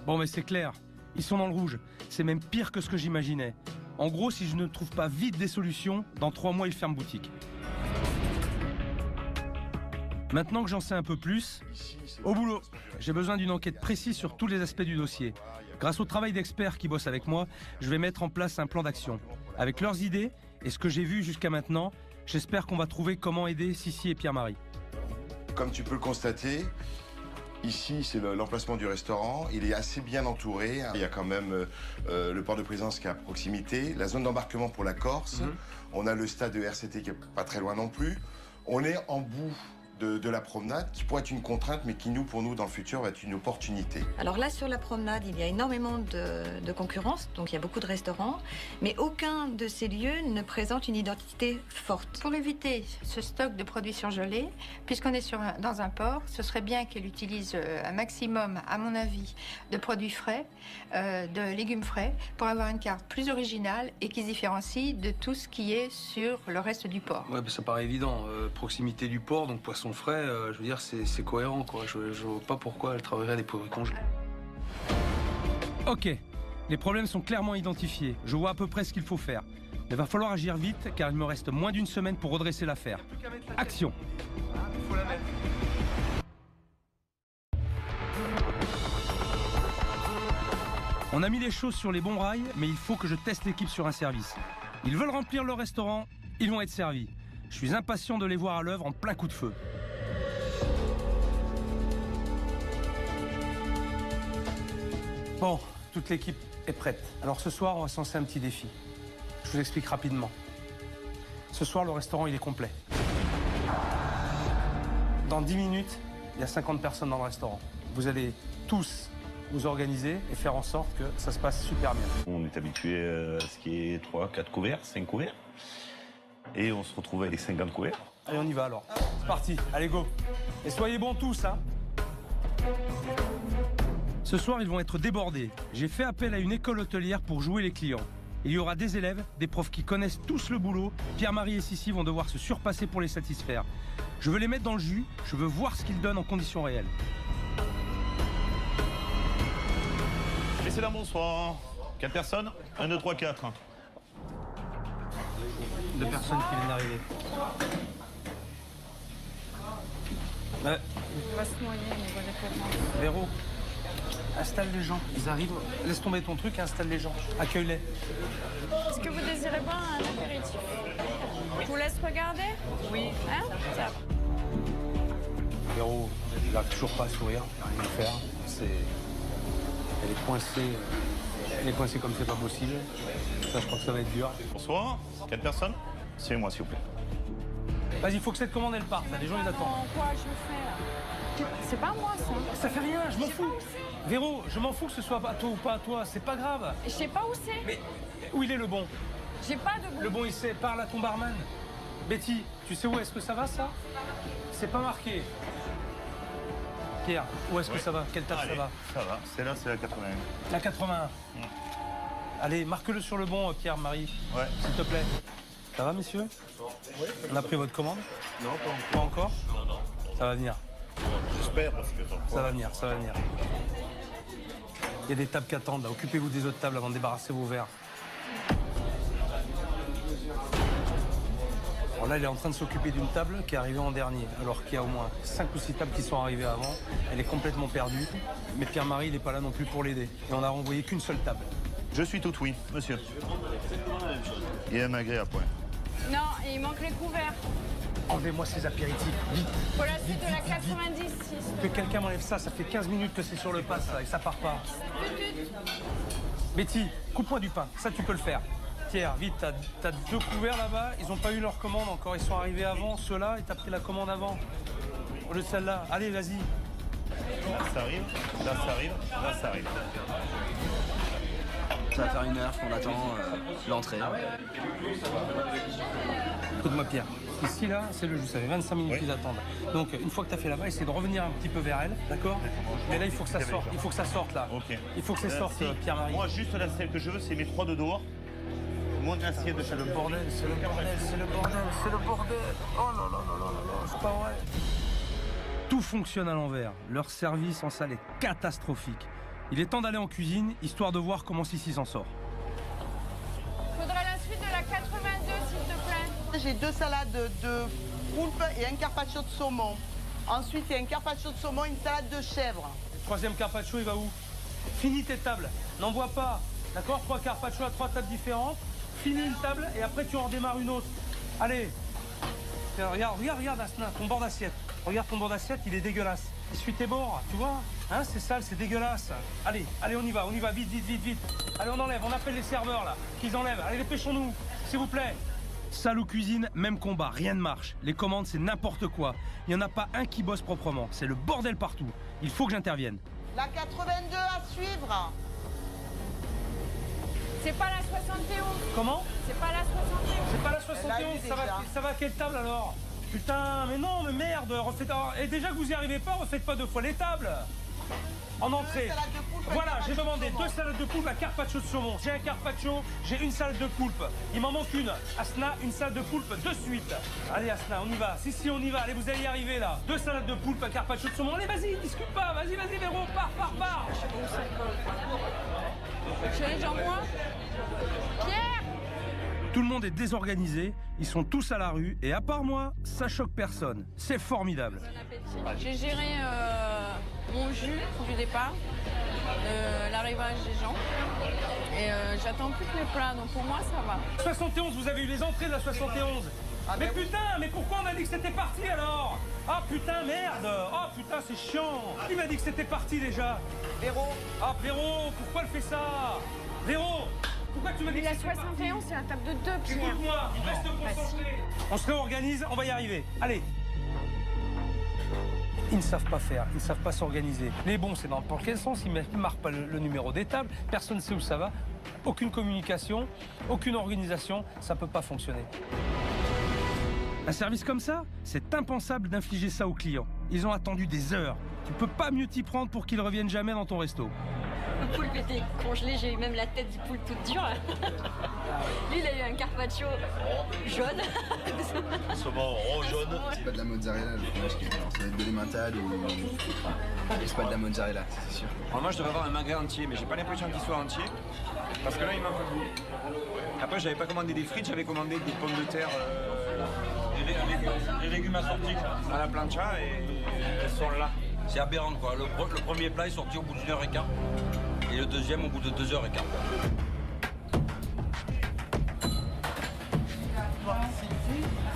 Bon, mais c'est clair. Ils sont dans le rouge. C'est même pire que ce que j'imaginais. En gros, si je ne trouve pas vite des solutions, dans 3 mois, ils ferment boutique. Maintenant que j'en sais un peu plus, au boulot. J'ai besoin d'une enquête précise sur tous les aspects du dossier. Grâce au travail d'experts qui bossent avec moi, je vais mettre en place un plan d'action. Avec leurs idées et ce que j'ai vu jusqu'à maintenant, j'espère qu'on va trouver comment aider Sissi et Pierre-Marie. Comme tu peux le constater, ici c'est l'emplacement du restaurant. Il est assez bien entouré. Il y a quand même le port de Plaisance qui est à proximité, la zone d'embarquement pour la Corse. On a le stade de RCT qui est pas très loin non plus. On est en bout de la promenade, qui pourrait être une contrainte, mais qui, pour nous, dans le futur, va être une opportunité. Alors là, sur la promenade, il y a énormément de concurrence, donc il y a beaucoup de restaurants, mais aucun de ces lieux ne présente une identité forte. Pour éviter ce stock de produits surgelés, puisqu'on est dans un port, ce serait bien qu'elle utilise un maximum, à mon avis, de produits frais, de légumes frais, pour avoir une carte plus originale et qui se différencie de tout ce qui est sur le reste du port. Ouais, bah ça paraît évident. Proximité du port, donc poisson frais, je veux dire, c'est cohérent, quoi. Je vois pas pourquoi elle travaillerait des produits congelés. Ok, les problèmes sont clairement identifiés. Je vois à peu près ce qu'il faut faire. Il va falloir agir vite, car il me reste moins d'une semaine pour redresser l'affaire. Action! Faut la mettre. On a mis les choses sur les bons rails, mais il faut que je teste l'équipe sur un service. Ils veulent remplir leur restaurant, ils vont être servis. Je suis impatient de les voir à l'œuvre en plein coup de feu. Bon, toute l'équipe est prête. Alors ce soir, on va se lancer un petit défi. Je vous explique rapidement. Ce soir, le restaurant, il est complet. Dans 10 minutes, il y a 50 personnes dans le restaurant. Vous allez tous vous organiser et faire en sorte que ça se passe super bien. On est habitué à ce qui est 3, 4 couverts, 5 couverts. Et on se retrouve avec 50 couverts. Allez, on y va alors. C'est parti, allez go. Et soyez bons tous, hein. Ce soir, ils vont être débordés. J'ai fait appel à une école hôtelière pour jouer les clients. Il y aura des élèves, des profs qui connaissent tous le boulot. Pierre-Marie et Sissi vont devoir se surpasser pour les satisfaire. Je veux les mettre dans le jus, je veux voir ce qu'ils donnent en conditions réelles. Messieurs, dames, bonsoir. 4 personnes 1, 2, 3, 4. 2 personnes qui viennent d'arriver. Ouais. On va se noyer au niveau des prévenances. Véro, installe les gens. Ils arrivent. Laisse tomber ton truc et installe les gens. Accueille-les. Est-ce que vous désirez boire un apéritif? Je vous laisse regarder? Oui. Hein? Ça va. Véro, il n'arrive toujours pas à sourire, il n'a rien à faire. Elle est coincée. Elle est coincée comme c'est pas possible. Ça, je crois que ça va être dur. Bonsoir. 4 personnes. Suivez-moi, s'il vous plaît. Vas-y, il faut que cette commande, elle parte. Les gens, ils attendent. Quoi je fais là? C'est pas moi, ça. Ça fait rien, je m'en fous. Véro, je m'en fous que ce soit à toi ou pas à toi. C'est pas grave. Je sais pas où c'est. Mais où il est le bon? J'ai pas de bon. Le bon, il sait. Parle à ton barman. Betty, tu sais où est-ce que ça va, ça? C'est pas marqué. Pierre, où est-ce que ça va? Quelle table ça va? Ça va. C'est là, c'est la 81. La 81. Allez, marque-le sur le bon, Pierre-Marie. Ouais. S'il te plaît. Ça va, messieurs? Oui. On a pris votre commande? Non, pas encore. Ça va venir. J'espère, parce que ça va venir, ça va venir. Il y a des tables qui attendent, là. Occupez-vous des autres tables avant de débarrasser vos verres. Alors là, elle est en train de s'occuper d'une table qui est arrivée en dernier, alors qu'il y a au moins 5 ou 6 tables qui sont arrivées avant. Elle est complètement perdue. Mais Pierre-Marie, il n'est pas là non plus pour l'aider. Et on n'a renvoyé qu'une seule table. Je suis tout oui, monsieur. Il y a un magret à point. Non, il manque les couverts. Enlevez-moi ces apéritifs, vite. Pour la suite de la 90, Que quelqu'un m'enlève ça, ça fait 15 minutes que c'est sur le pass, là, et ça part pas. Betty, coupe-moi du pain, ça tu peux le faire. Pierre, vite, t'as 2 couverts là-bas, ils n'ont pas eu leur commande encore, ils sont arrivés avant, ceux-là, et t'as pris la commande avant. Au lieu de celle-là, allez, vas-y. Là, ça arrive, là, ça arrive, là, ça arrive. Ça va faire 1 heure qu'on attend l'entrée. Écoute-moi, Pierre. Ici, là, c'est le jus, ça fait 25 minutes qu'ils attendent. Donc, une fois que tu as fait là-bas, essaie de revenir un petit peu vers elle, d'accord? Mais là, il faut que ça sorte, il faut que ça sorte, là. Ok. Il faut que ça sorte, Pierre-Marie. Moi, juste la celle que je veux, c'est mes 3 de dehors. Mon assiette de chaque bordel, c'est le bordel, c'est le bordel, c'est le bordel. Oh là là là là là, c'est pas vrai. Tout fonctionne à l'envers. Leur service en salle est catastrophique. Il est temps d'aller en cuisine, histoire de voir comment Sissi s'en sort. Faudra la suite de la 82, s'il te plaît. J'ai 2 salades de poulpe et un carpaccio de saumon. Ensuite, il y a un carpaccio de saumon, une salade de chèvre. Le troisième carpaccio, il va où? Finis tes tables, n'envoie pas. D'accord? 3 carpaccio à 3 tables différentes. Finis une table et après tu en redémarres une autre. Allez. Regarde, Asna, ton bord d'assiette. Regarde ton bord d'assiette, il est dégueulasse. Essuie tes bords, tu vois? Hein, c'est sale, c'est dégueulasse. Allez, on y va, vite. Allez, on enlève, on appelle les serveurs là, qu'ils enlèvent. Allez, dépêchons-nous, s'il vous plaît. Salle ou cuisine, même combat, rien ne marche. Les commandes, c'est n'importe quoi. Il n'y en a pas un qui bosse proprement. C'est le bordel partout. Il faut que j'intervienne. La 82 à suivre. C'est pas la 71. Comment? C'est pas la 71. C'est pas la 71, ça va à quelle table alors? Putain, mais non, mais merde, refaites... Et déjà que vous y arrivez pas, refaites pas 2 fois les tables. En entrée. Voilà, j'ai demandé 2 salades de poulpe à carpaccio de saumon. J'ai un carpaccio, j'ai une salade de poulpe. Il m'en manque une. Asna, une salade de poulpe de suite. Allez Asna, on y va. Si, on y va. Allez, vous allez y arriver là. 2 salades de poulpe à carpaccio de saumon. Allez, vas-y, discute pas. Vas-y, Véro, pars. Chérie, j'envoie. Pierre! Tout le monde est désorganisé, ils sont tous à la rue, et à part moi, ça choque personne. C'est formidable. J'ai géré mon jus du départ, l'arrivage des gens, et j'attends plus que les plats, donc pour moi ça va. 71, vous avez eu les entrées de la 71. Mais putain, mais pourquoi on a dit que c'était parti alors? Ah putain, merde. Ah putain, c'est chiant. Qui m'a dit que c'était parti déjà? Véro. Ah Véro, pourquoi elle fait ça? Véro, pourquoi tu m'as dit que la c'était 71, c'est la table de 2, Pierre. Écoute-moi, reste concentré. On se réorganise, on va y arriver. Allez. Ils ne savent pas faire, ils ne savent pas s'organiser. Les bons, c'est dans quel sens? Ils ne marquent pas le numéro des tables, personne ne sait où ça va. Aucune communication, aucune organisation, ça ne peut pas fonctionner. Un service comme ça, c'est impensable d'infliger ça aux clients. Ils ont attendu des heures. Tu peux pas mieux t'y prendre pour qu'ils reviennent jamais dans ton resto. Le poulpe était congelé, j'ai eu même la tête du poulpe toute dure. Lui, il a eu un carpaccio jaune. Saumon jaune. C'est pas de la mozzarella le fromage qui est blanc. Ça va être de l'emmental ou... c'est pas de la mozzarella, c'est sûr. Alors moi, je devrais avoir un magret entier, mais j'ai pas l'impression qu'il soit entier. Parce que là, il manque le goût. Après, j'avais pas commandé des frites, j'avais commandé des pommes de terre. Les légumes assortis à la plancha et elles sont là. C'est aberrant quoi. Le premier plat est sorti au bout d'1h15 et le deuxième au bout de 2h15.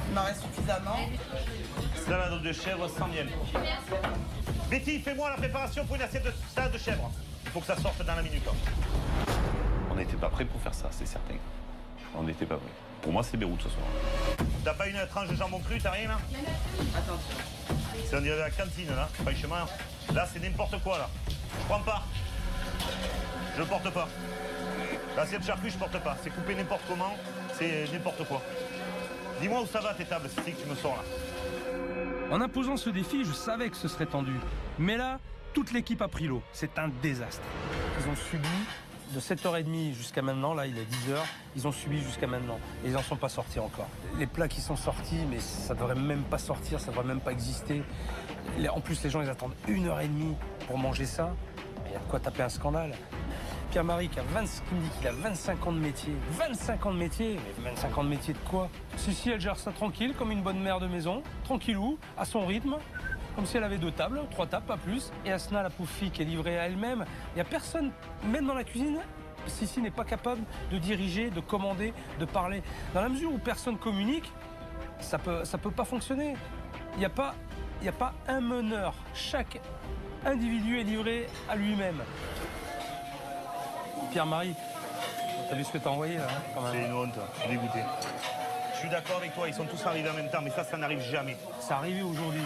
Il m'en reste suffisamment. Salade de chèvre sans miel. Betty, fais-moi la préparation pour une assiette de salade de chèvre. Il faut que ça sorte dans la minute. On n'était pas prêts pour faire ça, c'est certain. On n'était pas prêts. Pour moi, c'est Beyrouth ce soir. T'as pas une tranche de jambon cru, t'as rien là? Attention. C'est on dirait de la cantine là, franchement. Là, c'est n'importe quoi là. Je prends pas. Je porte pas. L'assiette de charcuterie, je porte pas. C'est coupé n'importe comment, c'est n'importe quoi. Dis-moi où ça va tes tables, c'est que tu me sors là. En imposant ce défi, je savais que ce serait tendu. Mais là, toute l'équipe a pris l'eau. C'est un désastre. Ils ont subi de 7h30 jusqu'à maintenant, là il est 10h, ils ont subi jusqu'à maintenant. Et ils n'en sont pas sortis encore. Les plats qui sont sortis, mais ça devrait même pas sortir, ça devrait même pas exister. En plus, les gens, ils attendent 1h30 pour manger ça. Il y a de quoi taper un scandale. Pierre-Marie qui me dit qu'il a 25 ans de métier. 25 ans de métier? Mais 25 ans de métier de quoi? Si, elle gère ça tranquille, comme une bonne mère de maison, tranquillou, à son rythme. Comme si elle avait 2 tables, 3 tables, pas plus. Et Asna, la pauvre fille, qui est livrée à elle-même. Il n'y a personne, même dans la cuisine, Sissi n'est pas capable de diriger, de commander, de parler. Dans la mesure où personne communique, ça peut pas fonctionner. Il n'y a pas un meneur. Chaque individu est livré à lui-même. Pierre-Marie, t'as vu ce que t'as envoyé là, quand même? C'est une honte, je suis dégoûté. Je suis d'accord avec toi, ils sont tous arrivés en même temps, mais ça n'arrive jamais. Ça arrive aujourd'hui,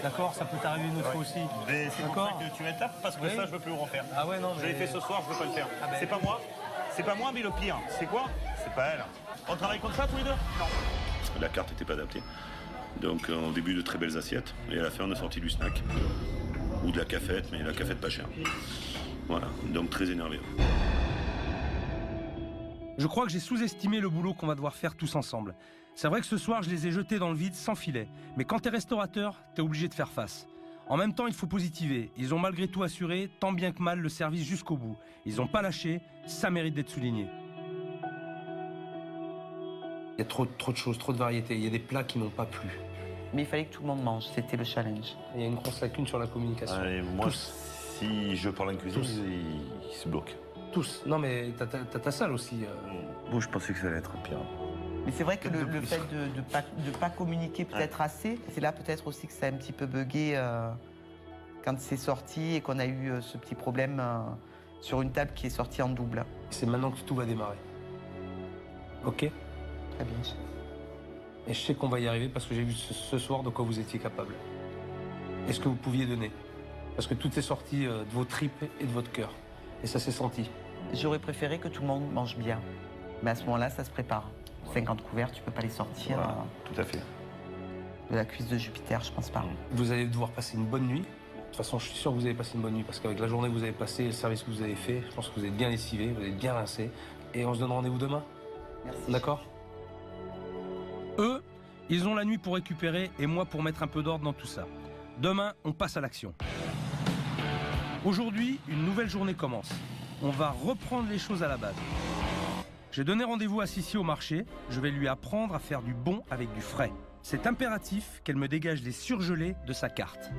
d'accord? Ça peut t'arriver une autre fois aussi. Mais c'est pour ça que tu m'étapes, parce que ça, je veux plus le refaire. Ah ouais, non, mais... Je l'ai fait ce soir, je veux pas le faire. Ah ben... C'est pas moi, mais le pire, c'est quoi? C'est pas elle. On travaille comme ça tous les deux? Non. La carte n'était pas adaptée. Donc au début de très belles assiettes, et à la fin on a sorti du snack. Ou de la cafette, mais la cafette pas chère. Voilà, donc très énervé. Je crois que j'ai sous-estimé le boulot qu'on va devoir faire tous ensemble. C'est vrai que ce soir, je les ai jetés dans le vide sans filet. Mais quand t'es restaurateur, t'es obligé de faire face. En même temps, il faut positiver. Ils ont malgré tout assuré, tant bien que mal, le service jusqu'au bout. Ils n'ont pas lâché, ça mérite d'être souligné. Il y a trop de choses, trop de variétés. Il y a des plats qui n'ont pas plu. Mais il fallait que tout le monde mange, c'était le challenge. Il y a une grosse lacune sur la communication. Allez, moi, Tous. si je parle en cuisine, il se bloque. Tous. Non, mais t'as ta salle aussi. Bon, je pensais que ça allait être pire. Mais c'est vrai que le fait de pas communiquer peut-être assez, c'est là peut-être aussi que ça a un petit peu bugué quand c'est sorti et qu'on a eu ce petit problème sur une table qui est sortie en double. C'est maintenant que tout va démarrer. Ok? Très bien. Et je sais qu'on va y arriver parce que j'ai vu ce soir de quoi vous étiez capable. Et ce que vous pouviez donner. Parce que tout est sorti de vos tripes et de votre cœur. Et ça s'est senti. J'aurais préféré que tout le monde mange bien. Mais à ce moment-là, ça se prépare. 50 couverts, tu peux pas les sortir. Voilà, tout à fait. De la cuisse de Jupiter, je pense pas. Vous allez devoir passer une bonne nuit. De toute façon, je suis sûr que vous avez passé une bonne nuit parce qu'avec la journée que vous avez passée, le service que vous avez fait, je pense que vous êtes bien lessivé, vous êtes bien rincé. Et on se donne rendez-vous demain. Merci. D'accord? Eux, ils ont la nuit pour récupérer et moi pour mettre un peu d'ordre dans tout ça. Demain, on passe à l'action. Aujourd'hui, une nouvelle journée commence. On va reprendre les choses à la base. J'ai donné rendez-vous à Sissi au marché. Je vais lui apprendre à faire du bon avec du frais. C'est impératif qu'elle me dégage les surgelés de sa carte.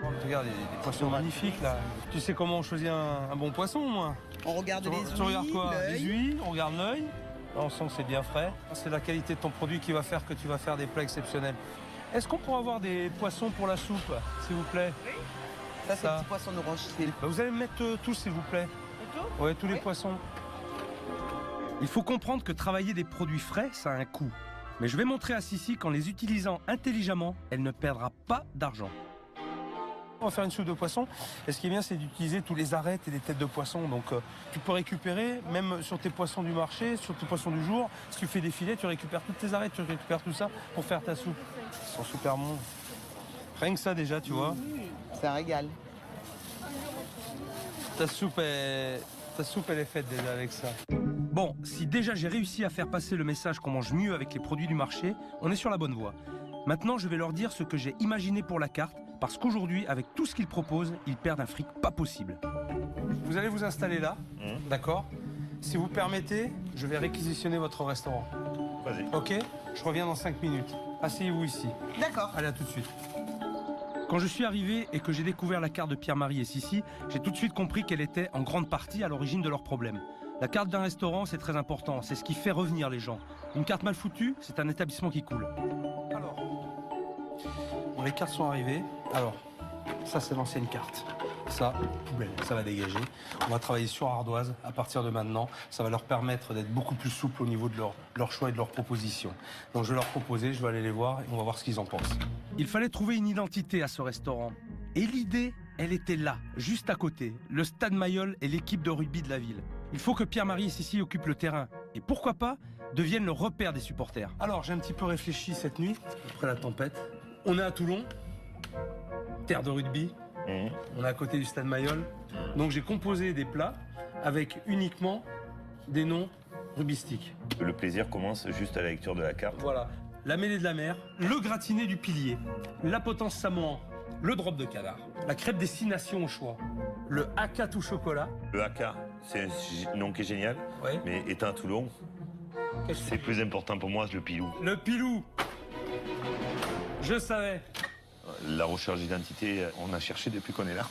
Oh, regarde, des poissons magnifiques là. Tu sais comment on choisit un bon poisson, moi? On regarde les Tu regardes quoi? l'œil. Les huiles, on regarde l'œil. Là, on sent que c'est bien frais. C'est la qualité de ton produit qui va faire que tu vas faire des plats exceptionnels. Est-ce qu'on pourra avoir des poissons pour la soupe, s'il vous plaît? Oui. Ça, c'est le petit poisson orange. Vous allez me mettre tous, s'il vous plaît. Oui, tous les poissons. Il faut comprendre que travailler des produits frais, ça a un coût. Mais je vais montrer à Sissi qu'en les utilisant intelligemment, elle ne perdra pas d'argent. On va faire une soupe de poisson. Et ce qui est bien, c'est d'utiliser tous les arêtes et les têtes de poisson. Donc, tu peux récupérer, même sur tes poissons du marché, sur tes poissons du jour. Si tu fais des filets, tu récupères toutes tes arêtes, tu récupères tout ça pour faire ta soupe. Ils sont super bons. Rien que ça, déjà, tu vois. C'est un régal. Ta soupe, elle est faite déjà avec ça. Bon, si déjà j'ai réussi à faire passer le message qu'on mange mieux avec les produits du marché, on est sur la bonne voie. Maintenant, je vais leur dire ce que j'ai imaginé pour la carte, parce qu'aujourd'hui, avec tout ce qu'ils proposent, ils perdent un fric pas possible. Vous allez vous installer là, d'accord? Si vous permettez, je vais réquisitionner votre restaurant. Vas-y. Ok? Je reviens dans 5 minutes. Asseyez-vous ici. D'accord. Allez, à tout de suite. Quand je suis arrivé et que j'ai découvert la carte de Pierre-Marie et Sissi, j'ai tout de suite compris qu'elle était en grande partie à l'origine de leurs problèmes. La carte d'un restaurant, c'est très important, c'est ce qui fait revenir les gens. Une carte mal foutue, c'est un établissement qui coule. Alors, bon, les cartes sont arrivées. Alors, ça c'est l'ancienne carte. Ça, poubelle, ça va dégager. On va travailler sur ardoise à partir de maintenant. Ça va leur permettre d'être beaucoup plus souples au niveau de leur choix et de leurs propositions. Donc je vais leur proposer, je vais aller les voir et on va voir ce qu'ils en pensent. Il fallait trouver une identité à ce restaurant. Et l'idée, elle était là, juste à côté. Le Stade Mayol et l'équipe de rugby de la ville. Il faut que Pierre-Marie et Sissi occupent le terrain. Et pourquoi pas, deviennent le repère des supporters. Alors, j'ai un petit peu réfléchi cette nuit, après la tempête. On est à Toulon, terre de rugby. On est à côté du Stade Mayol. Donc j'ai composé des plats avec uniquement des noms rugbystiques. Le plaisir commence juste à la lecture de la carte. Voilà. La mêlée de la mer, le gratiné du pilier, la potence samoan, le drop de canard, la crêpe des 6 nations au choix, le haka tout chocolat. Le haka, c'est un nom qui est génial, mais étant à Toulon, c'est plus important pour moi le pilou. Le pilou. Je savais. La recherche d'identité, on a cherché depuis qu'on est là,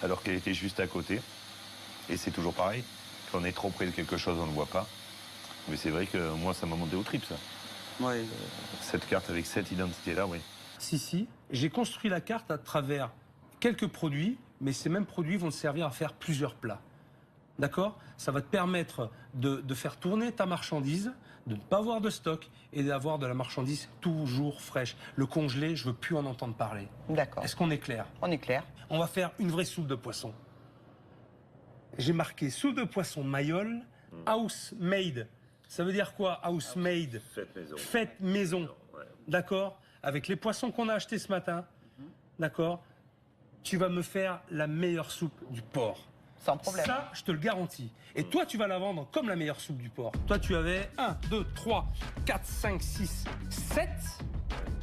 alors qu'elle était juste à côté. Et c'est toujours pareil. Quand on est trop près de quelque chose, on ne le voit pas. Mais c'est vrai que moi, ça m'a monté au trip, ça. Oui. Cette carte avec cette identité-là, oui. Si. J'ai construit la carte à travers quelques produits, mais ces mêmes produits vont te servir à faire plusieurs plats. D'accord? Ça va te permettre de faire tourner ta marchandise, de ne pas avoir de stock et d'avoir de la marchandise toujours fraîche. Le congelé, je veux plus en entendre parler. D'accord. Est-ce qu'on est clair? On est clair. On va faire une vraie soupe de poisson. J'ai marqué soupe de poisson Mayol, house made. Ça veut dire quoi, house made? Faites maison. Faites maison. Ouais. D'accord? Avec les poissons qu'on a achetés ce matin, d'accord? Tu vas me faire la meilleure soupe du port. Sans problème. Ça, je te le garantis. Et toi, tu vas la vendre comme la meilleure soupe du port. Toi, tu avais 1, 2, 3, 4, 5, 6, 7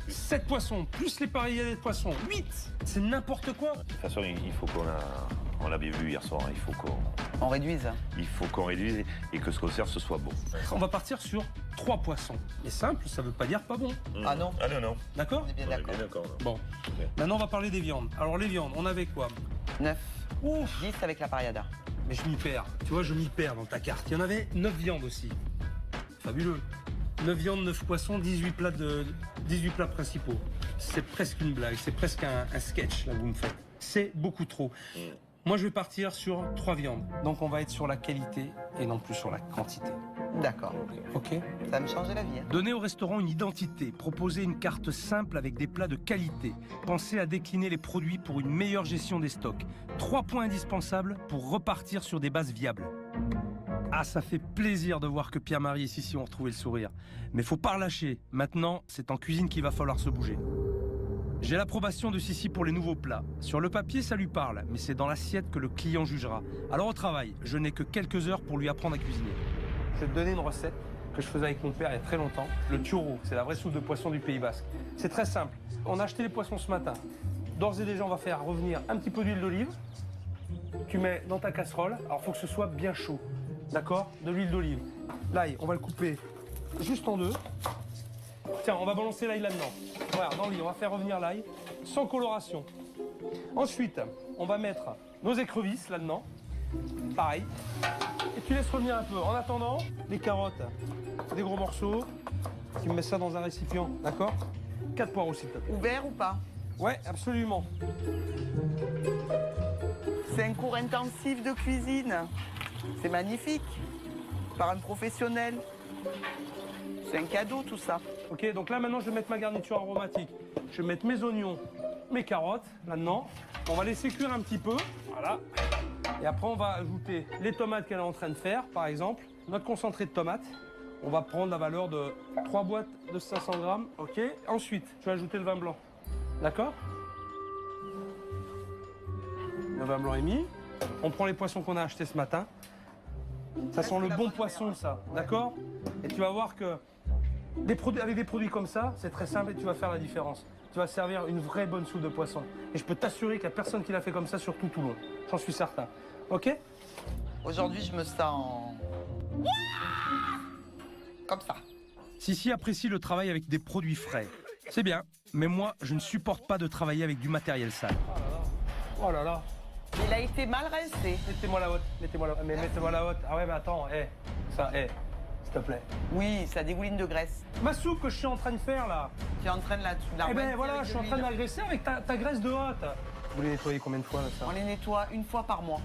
7 poissons, plus les pareillés de poissons. 8. C'est n'importe quoi. De toute façon, il faut on l'a bien vu hier soir, il faut On réduise. Il faut qu'on réduise et que ce qu'on sert, ce soit bon. On va partir sur 3 poissons. Et simple, ça veut pas dire pas bon. Ah non. Ah non, non. D'accord? On est bien d'accord. Bon. Maintenant, on va parler des viandes. Alors, les viandes, on avait quoi? 9. Ouf. 10 avec la pariada. Mais je m'y perds. Tu vois, je m'y perds dans ta carte. Il y en avait 9 viandes aussi. Fabuleux. 9 viandes, 9 poissons, 18 plats principaux. C'est presque une blague. C'est presque un sketch, là, que vous me faites. C'est beaucoup trop. Moi, je vais partir sur 3 viandes. Donc, on va être sur la qualité et non plus sur la quantité. D'accord. Ok. Ça va me changer la vie. Hein. Donner au restaurant une identité, proposer une carte simple avec des plats de qualité, penser à décliner les produits pour une meilleure gestion des stocks. 3 points indispensables pour repartir sur des bases viables. Ah, ça fait plaisir de voir que Pierre-Marie et Sissi ont retrouvé le sourire. Mais faut pas relâcher. Maintenant, c'est en cuisine qu'il va falloir se bouger. J'ai l'approbation de Sissi pour les nouveaux plats. Sur le papier, ça lui parle, mais c'est dans l'assiette que le client jugera. Alors au travail, je n'ai que quelques heures pour lui apprendre à cuisiner. Je vais te donner une recette que je faisais avec mon père il y a très longtemps. Le turo, c'est la vraie soupe de poisson du Pays Basque. C'est très simple. On a acheté les poissons ce matin. D'ores et déjà, on va faire revenir un petit peu d'huile d'olive. Tu mets dans ta casserole. Alors, il faut que ce soit bien chaud. D'accord? De l'huile d'olive. L'ail, on va le couper juste en deux. Tiens, on va balancer l'ail là-dedans. Voilà, dans l'huile, on va faire revenir l'ail sans coloration. Ensuite, on va mettre nos écrevisses là-dedans. Pareil. Et tu laisses revenir un peu. En attendant, les carottes, des gros morceaux. Tu mets ça dans un récipient, d'accord? 4 poireaux aussi. Ouvert ou pas? Ouais, absolument. C'est un cours intensif de cuisine. C'est magnifique. Par un professionnel. C'est un cadeau tout ça. Ok, donc là maintenant je vais mettre ma garniture aromatique. Je vais mettre mes oignons, mes carottes là-dedans. On va laisser cuire un petit peu. Voilà. Et après on va ajouter les tomates qu'elle est en train de faire, par exemple. Notre concentré de tomates. On va prendre la valeur de 3 boîtes de 500 grammes. Ok. Ensuite, je vais ajouter le vin blanc. D'accord? Le vin blanc est mis. On prend les poissons qu'on a achetés ce matin. Ça sent le bon poisson, ça. D'accord? Et tu vas voir que avec des produits comme ça, c'est très simple et tu vas faire la différence. Tu vas servir une vraie bonne soupe de poisson. Et je peux t'assurer qu'il n'y a personne qui l'a fait comme ça sur tout Toulon. J'en suis certain. Ok? Aujourd'hui, je me sens comme ça. Sissi apprécie le travail avec des produits frais. C'est bien, mais moi, je ne supporte pas de travailler avec du matériel sale. Oh là là. Il a été mal rincé. Mettez-moi la haute, mettez-moi la haute. Mais mettez-moi la haute. Ah ouais, mais attends, ça, s'il te plaît. Oui, ça dégouline de graisse. Ma soupe que je suis en train de faire là. Tu es en train de la Eh ben voilà, je suis en train de l'agresser avec ta graisse de hotte. Vous les nettoyez combien de fois là, ça? On les nettoie une fois par mois.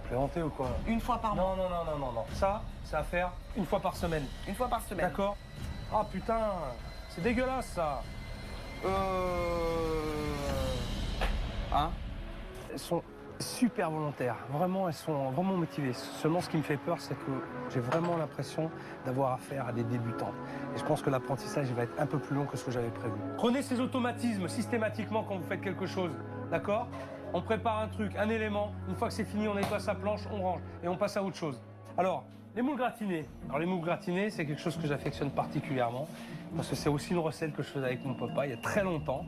Plaisanter ou quoi? Une fois par mois. Non. Ça, c'est à faire une fois par semaine. Une fois par semaine. D'accord. Ah putain, c'est dégueulasse ça. Hein? Elles sont super volontaires. Vraiment, elles sont vraiment motivées. Seulement, ce qui me fait peur, c'est que j'ai vraiment l'impression d'avoir affaire à des débutants. Et je pense que l'apprentissage va être un peu plus long que ce que j'avais prévu. Prenez ces automatismes systématiquement quand vous faites quelque chose. D'accord? On prépare un truc, un élément. Une fois que c'est fini, on nettoie sa planche, on range et on passe à autre chose. Alors, les moules gratinées. Alors, les moules gratinées, c'est quelque chose que j'affectionne particulièrement parce que c'est aussi une recette que je faisais avec mon papa il y a très longtemps.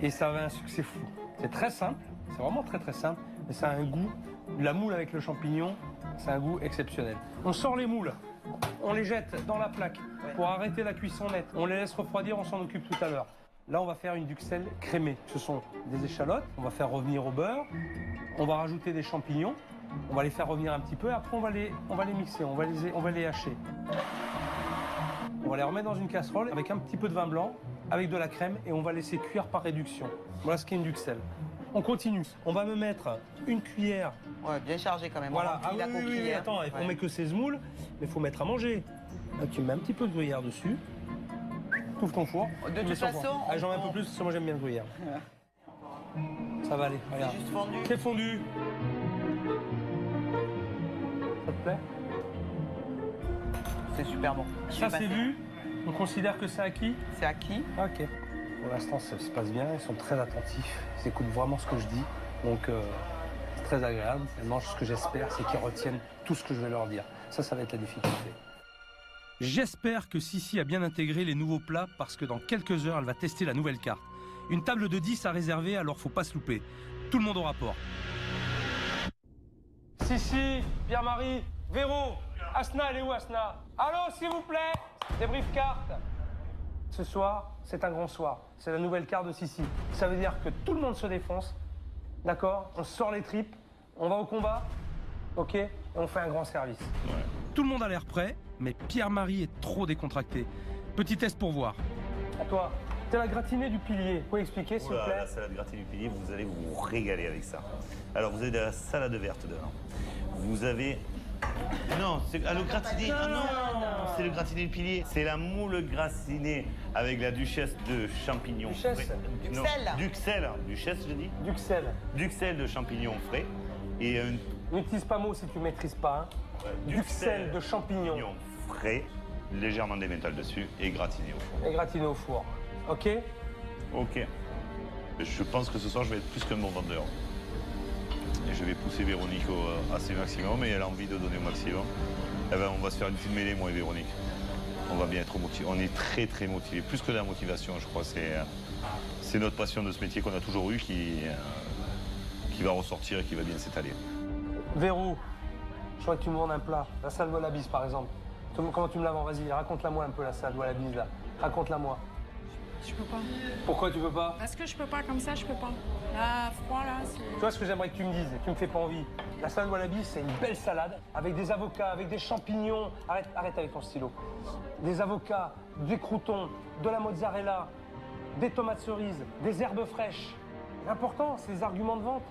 Et ça avait un succès fou. C'est très simple. C'est vraiment très très simple, mais ça a un goût, la moule avec le champignon, c'est un goût exceptionnel. On sort les moules, on les jette dans la plaque pour arrêter la cuisson nette. On les laisse refroidir, on s'en occupe tout à l'heure. Là, on va faire une duxelle crémée. Ce sont des échalotes, on va faire revenir au beurre, on va rajouter des champignons, on va les faire revenir un petit peu, et après on va les mixer, on va les hacher. On va les remettre dans une casserole avec un petit peu de vin blanc, avec de la crème, et on va laisser cuire par réduction. Voilà ce qu'est une duxelle. On continue. On va me mettre une cuillère. Ouais, bien chargé quand même. Voilà. Ah oui, attends, on met que 16 moules, mais il faut mettre à manger. Là, tu mets un petit peu de gruyère dessus. Tu ouvres ton four. De toute façon... J'en mets un peu plus, parce que moi j'aime bien le gruyère. Ça va aller, regarde. C'est juste fondu. C'est fondu. Ça te plaît? C'est super bon. Ça c'est vu. On considère que c'est acquis? C'est acquis. Ok. Pour l'instant, ça se passe bien, ils sont très attentifs, ils écoutent vraiment ce que je dis, donc c'est très agréable. Maintenant, ce que j'espère, c'est qu'ils retiennent tout ce que je vais leur dire. Ça va être la difficulté. J'espère que Sissi a bien intégré les nouveaux plats parce que dans quelques heures, elle va tester la nouvelle carte. Une table de 10 à réserver, alors faut pas se louper. Tout le monde au rapport. Sissi, Pierre-Marie, Véro, Asna, elle est où Asna? Allô, s'il vous plaît, débrief carte. Ce soir, c'est un grand soir. C'est la nouvelle carte de Sissi. Ça veut dire que tout le monde se défonce, d'accord? On sort les tripes, on va au combat, ok? Et on fait un grand service. Ouais. Tout le monde a l'air prêt, mais Pierre-Marie est trop décontracté. Petit test pour voir. À toi. C'est la gratinée du pilier. Vous pouvez expliquer, s'il vous plaît? La salade gratinée du pilier, vous allez vous régaler avec ça. Alors, vous avez de la salade verte dedans. Vous avez... Non, c'est le gratiné. Ah non, c'est le gratiné du pilier. C'est la moule gratinée avec la duchesse de champignons. Duchesse? Duxelles. Duchesse, je dis? Duxelles. Duxelles de champignons frais. Et n'utilise pas mot si tu ne maîtrises pas. Hein. Ouais, Duxelles de champignons frais, légèrement d'émental dessus et gratiné au four. Et gratiné au four. Ok? Ok. Je pense que ce soir, je vais être plus qu'un bon vendeur. Et je vais pousser Véronique à ses maximum et elle a envie de donner au maximum. Eh ben, on va se faire une petite mêlée, moi et Véronique. On va bien être motivés. On est très, très motivés. Plus que de la motivation, je crois. C'est notre passion de ce métier qu'on a toujours eu qui va ressortir et qui va bien s'étaler. Véro, je crois que tu me vends un plat. La salade wallabies, par exemple. Comment tu me la vends? Vas-y, raconte-la-moi un peu, la salade wallabies, là. Raconte-la-moi. Je peux pas. Pourquoi tu peux pas? Parce que je peux pas, comme ça, je peux pas. Là, froid, là, c'est... Tu vois ce que j'aimerais que tu me dises, et tu me fais pas envie. La salade wallabies, c'est une belle salade, avec des avocats, avec des champignons. Arrête avec ton stylo. Des avocats, des croûtons, de la mozzarella, des tomates cerises, des herbes fraîches. L'important, c'est les arguments de vente.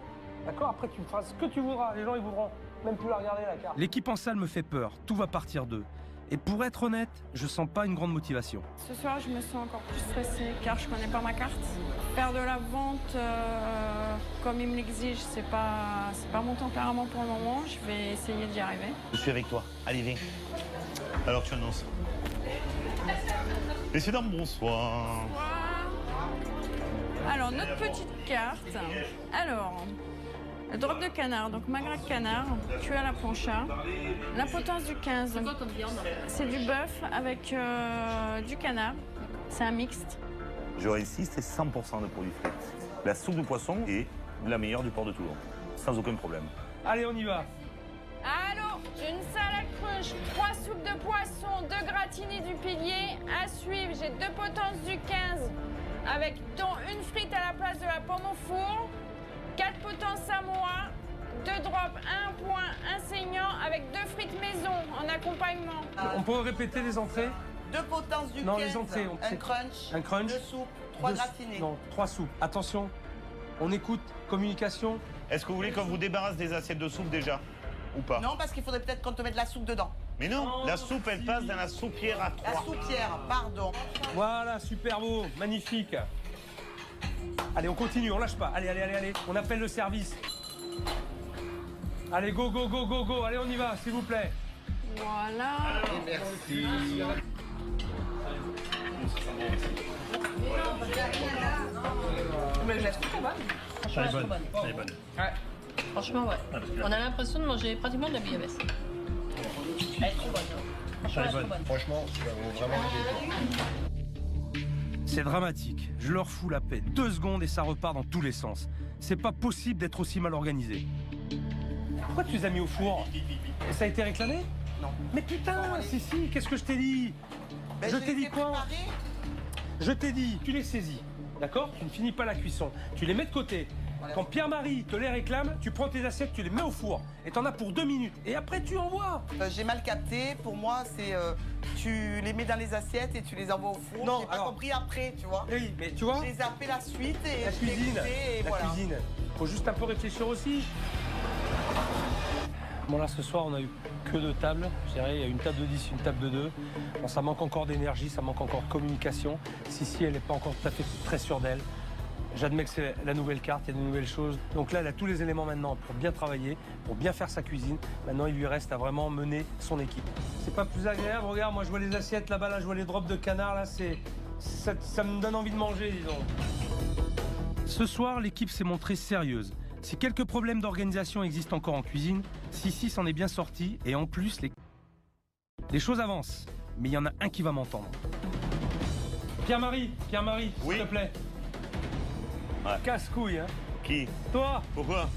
D'accord? Après, tu feras ce que tu voudras. Les gens, ils voudront même plus la regarder, la carte. L'équipe en salle me fait peur. Tout va partir d'eux. Et pour être honnête, je sens pas une grande motivation. Ce soir, je me sens encore plus stressée car je connais pas ma carte. Faire de la vente comme il me l'exige, c'est pas mon tempérament pour le moment. Je vais essayer d'y arriver. Je suis avec toi. Allez, viens. Alors, tu annonces. Messieurs, dames, bonsoir. Alors, notre petite carte. Alors, le drop de canard, donc magret de canard, cuit à la plancha. La potence du 15, c'est du bœuf avec du canard. C'est un mixte. J'aurais ici, c'est 100% de produits frais. La soupe de poisson est la meilleure du port de Toulon, sans aucun problème. Allez, on y va. Allô, une salade cruche, 3 soupes de poisson, 2 gratinés du pilier. À suivre, j'ai 2 potences du 15, avec dont une frite à la place de la pomme au four. 4 potences samoa, 2 drops, 1 point, 1 saignant avec 2 frites maison en accompagnement. On peut répéter les entrées? 2 potences du 15, les entrées, un crunch, 2 soupes, 3 gratinés. Non, 3 soupes. Attention, on écoute, communication. Est-ce que vous voulez qu'on vous débarrasse des assiettes de soupe déjà? Ou pas? Non, parce qu'il faudrait peut-être qu'on te mette la soupe dedans. Mais non, la soupe, elle passe dans la soupière à 3. La soupière, pardon. Voilà, super beau, magnifique. Allez, on continue, on lâche pas. Allez, on appelle le service. Allez, go, allez, on y va, s'il vous plaît. Voilà. Merci. Mais je la trouve très bonne. Franchement, Elle est bonne. Ouais. Franchement, ouais. On a l'impression de manger pratiquement de la bouillabaisse. Elle est trop bonne. Hein. Franchement, elle est bonne. Franchement, ça vaut vraiment le détour. C'est dramatique. Je leur fous la paix. 2 secondes et ça repart dans tous les sens. C'est pas possible d'être aussi mal organisé. Pourquoi tu les as mis au four? Et ça a été réclamé? Non. Mais putain, si, qu'est-ce que je t'ai dit? Je t'ai dit quoi? Je t'ai dit, tu les saisis, d'accord? Tu ne finis pas la cuisson. Tu les mets de côté. Quand Pierre-Marie te les réclame, tu prends tes assiettes, tu les mets au four. Et t'en as pour 2 minutes. Et après, tu envoies. J'ai mal capté. Pour moi, c'est tu les mets dans les assiettes et tu les envoies au four. Non, j'ai pas compris après, tu vois. Oui, mais tu vois. J'ai zappé la suite et la cuisine. Et voilà. Cuisine. Faut juste un peu réfléchir aussi. Bon là, ce soir, on a eu que 2 tables. Je dirais, il y a une table de 10, une table de 2. Bon, ça manque encore d'énergie, ça manque encore de communication. Sissi, elle n'est pas encore tout à fait très sûre d'elle. J'admets que c'est la nouvelle carte, il y a de nouvelles choses. Donc là, elle a tous les éléments maintenant pour bien travailler, pour bien faire sa cuisine. Maintenant, il lui reste à vraiment mener son équipe. C'est pas plus agréable. Regarde, moi, je vois les assiettes là-bas, là, je vois les drops de canard. Là, ça me donne envie de manger, disons. Ce soir, l'équipe s'est montrée sérieuse. Si quelques problèmes d'organisation existent encore en cuisine, Sissi s'en est bien sorti et en plus, les choses avancent. mais il y en a un qui va m'entendre. Pierre-Marie, oui. s'il te plaît. Ouais. Casse-couille, hein. Qui? Toi. Pourquoi?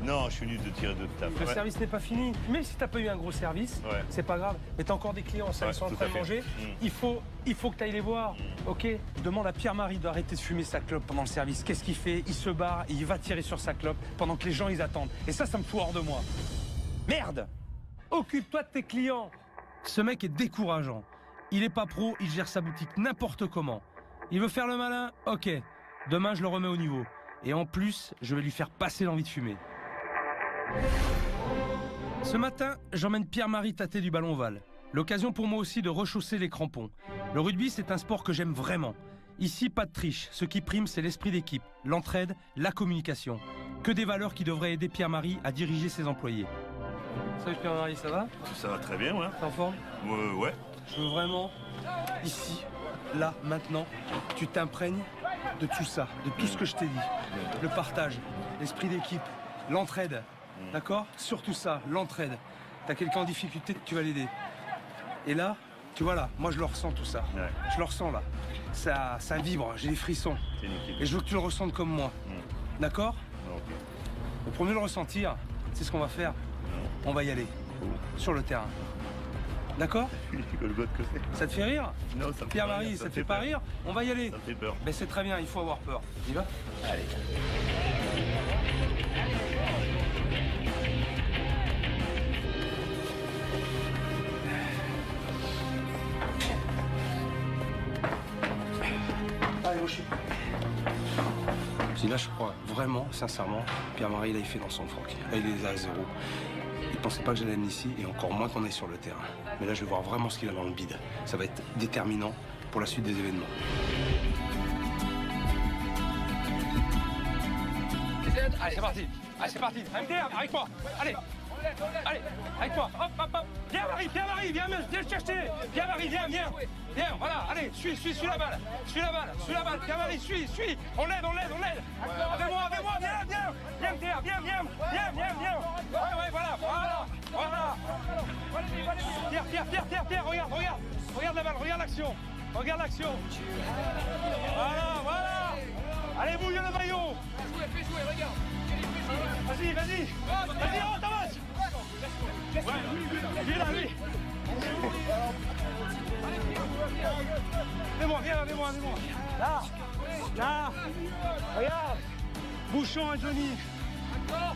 Non, je suis venu de tirer de table. Le service n'est pas fini. Même si t'as pas eu un gros service, c'est pas grave. Mais t'as encore des clients, ça, ils sont en train de manger. Il faut que tu ailles les voir. Ok? Demande à Pierre-Marie d'arrêter de fumer sa clope pendant le service. Qu'est-ce qu'il fait? Il se barre et il va tirer sur sa clope pendant que les gens ils attendent. Et ça me fout hors de moi. Merde! Occupe-toi de tes clients. Ce mec est décourageant. Il est pas pro, il gère sa boutique n'importe comment. Il veut faire le malin? Ok. Demain, je le remets au niveau. Et en plus, je vais lui faire passer l'envie de fumer. Ce matin, j'emmène Pierre-Marie tâter du ballon ovale. L'occasion pour moi aussi de rechausser les crampons. Le rugby, c'est un sport que j'aime vraiment. Ici, pas de triche. Ce qui prime, c'est l'esprit d'équipe, l'entraide, la communication. Que des valeurs qui devraient aider Pierre-Marie à diriger ses employés. Salut Pierre-Marie, ça va? Ça va très bien, ouais. T'es en forme? Ouais. Je veux vraiment, ici, là, maintenant, tu t'imprègnes de tout ça, de tout ce que je t'ai dit. Le partage, l'esprit d'équipe, l'entraide. D'accord? Surtout ça, l'entraide. T'as quelqu'un en difficulté, tu vas l'aider. Et là, tu vois là, moi je le ressens tout ça. Ouais. Je le ressens là. Ça vibre, j'ai des frissons. Et je veux que tu le ressentes comme moi. D'accord? Okay. Pour premier le ressentir, c'est ce qu'on va faire. On va y aller. Sur le terrain. D'accord? Ça te fait rire? Non, ça me fait rire. Pierre-Marie, ça te fait pas rire? On va y aller. Ça me fait peur. Ben c'est très bien, il faut avoir peur. Tu y vas? Allez. Allez, au si là, je crois vraiment, sincèrement, Pierre-Marie, là, il fait dans son froc. Là, il est à 0. Il pensait pas que j'allais ici, et encore moins qu'on aille sur le terrain. Mais là, je vais voir vraiment ce qu'il a dans le bide. Ça va être déterminant pour la suite des événements. Allez, c'est parti. Allez, c'est parti. MDR, avec moi. Allez. Allez, avec toi. Hop. Pierre-Marie, viens le chercher. Pierre-Marie, viens. Viens, voilà, allez, suis la balle. Suis la balle. Pierre-Marie, suis. On l'aide. Avec moi, viens, MDR, viens. Ouais, voilà. Pierre, regarde la balle, regarde l'action. Voilà. Allez, bouille le maillot. Fais jouer, regarde. Vas-y, on t'avance. Ouais, lui là. Viens-moi. Là. Regarde. Bouchon à Johnny. Bien,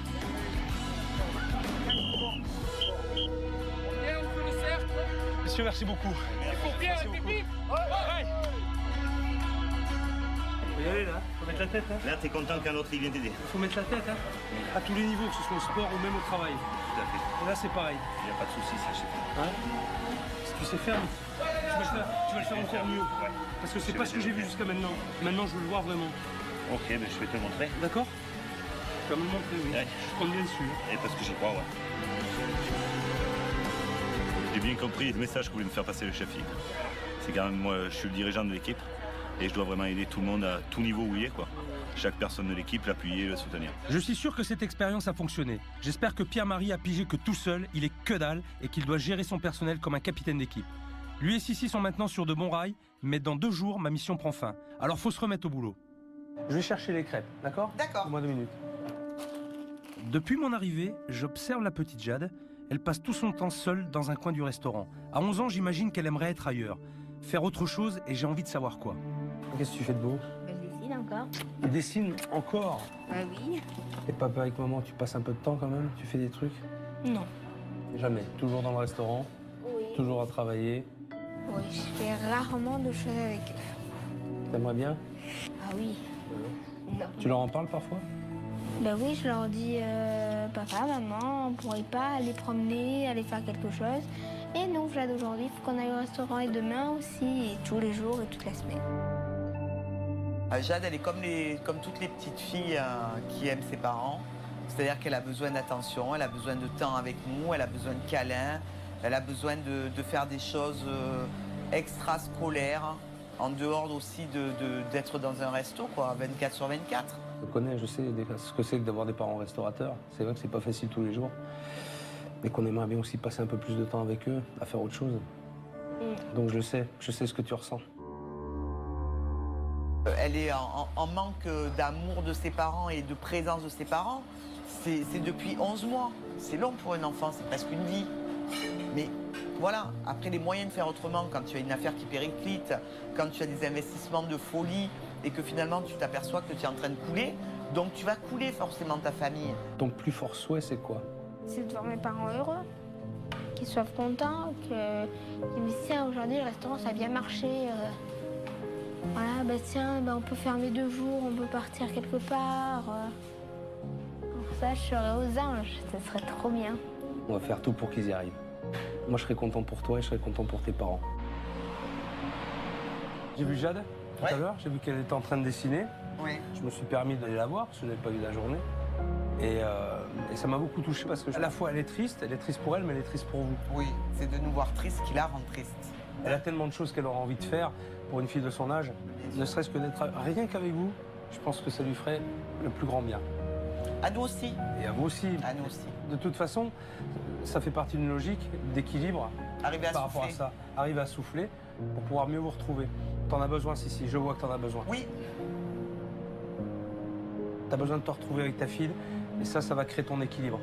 on fait le cercle. Monsieur, merci beaucoup. Il faut bien, pipi. Ouais. Faut y aller là, faut mettre la tête. Hein. Là, t'es content qu'un autre il vienne t'aider. Faut mettre la tête, hein. À tous les niveaux, que ce soit au sport ou même au travail. Tout à fait. Et là, c'est pareil. Il n'y a pas de souci, ça, je sais pas. Hein? Si tu sais faire, tu vas le faire encore mieux. Ouais. Parce que c'est pas ce que j'ai vu jusqu'à maintenant. Maintenant, je veux le voir vraiment. Ok, mais je vais te le montrer. D'accord? Tu vas me le montrer, oui. Ouais. Je compte bien dessus. Et parce que j'y crois, ouais. J'ai bien compris le message que voulait me faire passer le chef. C'est quand même, moi, je suis le dirigeant de l'équipe. Et je dois vraiment aider tout le monde à tout niveau où il est, quoi. Chaque personne de l'équipe, l'appuyer, le soutenir. Je suis sûr que cette expérience a fonctionné. J'espère que Pierre-Marie a pigé que tout seul, il est que dalle et qu'il doit gérer son personnel comme un capitaine d'équipe. Lui et Sissi sont maintenant sur de bons rails, mais dans 2 jours, ma mission prend fin. Alors faut se remettre au boulot. Je vais chercher les crêpes, d'accord? D'accord. Moi 2 minutes. Depuis mon arrivée, j'observe la petite Jade. Elle passe tout son temps seule dans un coin du restaurant. À 11 ans, j'imagine qu'elle aimerait être ailleurs. Faire autre chose et j'ai envie de savoir quoi. Qu'est-ce que tu fais de beau? Je dessine encore. Tu dessines encore? Bah oui. Et papa avec maman, tu passes un peu de temps quand même? Tu fais des trucs? Non. Jamais. Toujours dans le restaurant? Oui. Toujours à travailler? Oui, je fais rarement de choses avec eux. T'aimerais bien? Ah oui. Non. Tu leur en parles parfois? Bah oui, je leur dis papa, maman, on pourrait pas aller promener, aller faire quelque chose. Et non, Jade, aujourd'hui, il faut qu'on aille au restaurant et demain aussi, et tous les jours et toute la semaine. Jade, elle est comme toutes les petites filles qui aiment ses parents. C'est-à-dire qu'elle a besoin d'attention, elle a besoin de temps avec nous, elle a besoin de câlins, elle a besoin de faire des choses extrascolaires, en dehors aussi d'être dans un resto, quoi, 24/24. Je connais, je sais ce que c'est que d'avoir des parents restaurateurs. C'est vrai que c'est pas facile tous les jours. Mais qu'on aimerait bien aussi passer un peu plus de temps avec eux, à faire autre chose. Donc je sais ce que tu ressens. Elle est en manque d'amour de ses parents et de présence de ses parents. C'est depuis 11 mois. C'est long pour un enfant, c'est presque une vie. Mais voilà, après les moyens de faire autrement, quand tu as une affaire qui périclite, quand tu as des investissements de folie et que finalement tu t'aperçois que tu es en train de couler, donc tu vas couler forcément ta famille. Ton plus fort souhait, c'est quoi? C'est de voir mes parents heureux, qu'ils soient contents, qu'ils me disent tiens, aujourd'hui le restaurant ça a bien marché. Voilà, bah tiens, bah, on peut fermer 2 jours, on peut partir quelque part. Pour ça, je serais aux anges, ça serait trop bien. On va faire tout pour qu'ils y arrivent. Moi, je serais content pour toi et je serais content pour tes parents. J'ai vu Jade tout à l'heure, j'ai vu qu'elle était en train de dessiner. Oui. Je me suis permis d'aller la voir parce que je n'avais pas vu la journée. Et ça m'a beaucoup touché parce que à la fois elle est triste pour elle, mais elle est triste pour vous. Oui, c'est de nous voir tristes qui la rend triste. Elle a tellement de choses qu'elle aura envie de faire pour une fille de son âge, ne serait-ce que d'être rien qu'avec vous, je pense que ça lui ferait le plus grand bien. À nous aussi. Et à vous aussi. À nous aussi. De toute façon, ça fait partie d'une logique d'équilibre par rapport à ça. Arriver à souffler pour pouvoir mieux vous retrouver. T'en as besoin, Sissi, je vois que t'en as besoin. Oui. T'as besoin de te retrouver avec ta fille et ça va créer ton équilibre.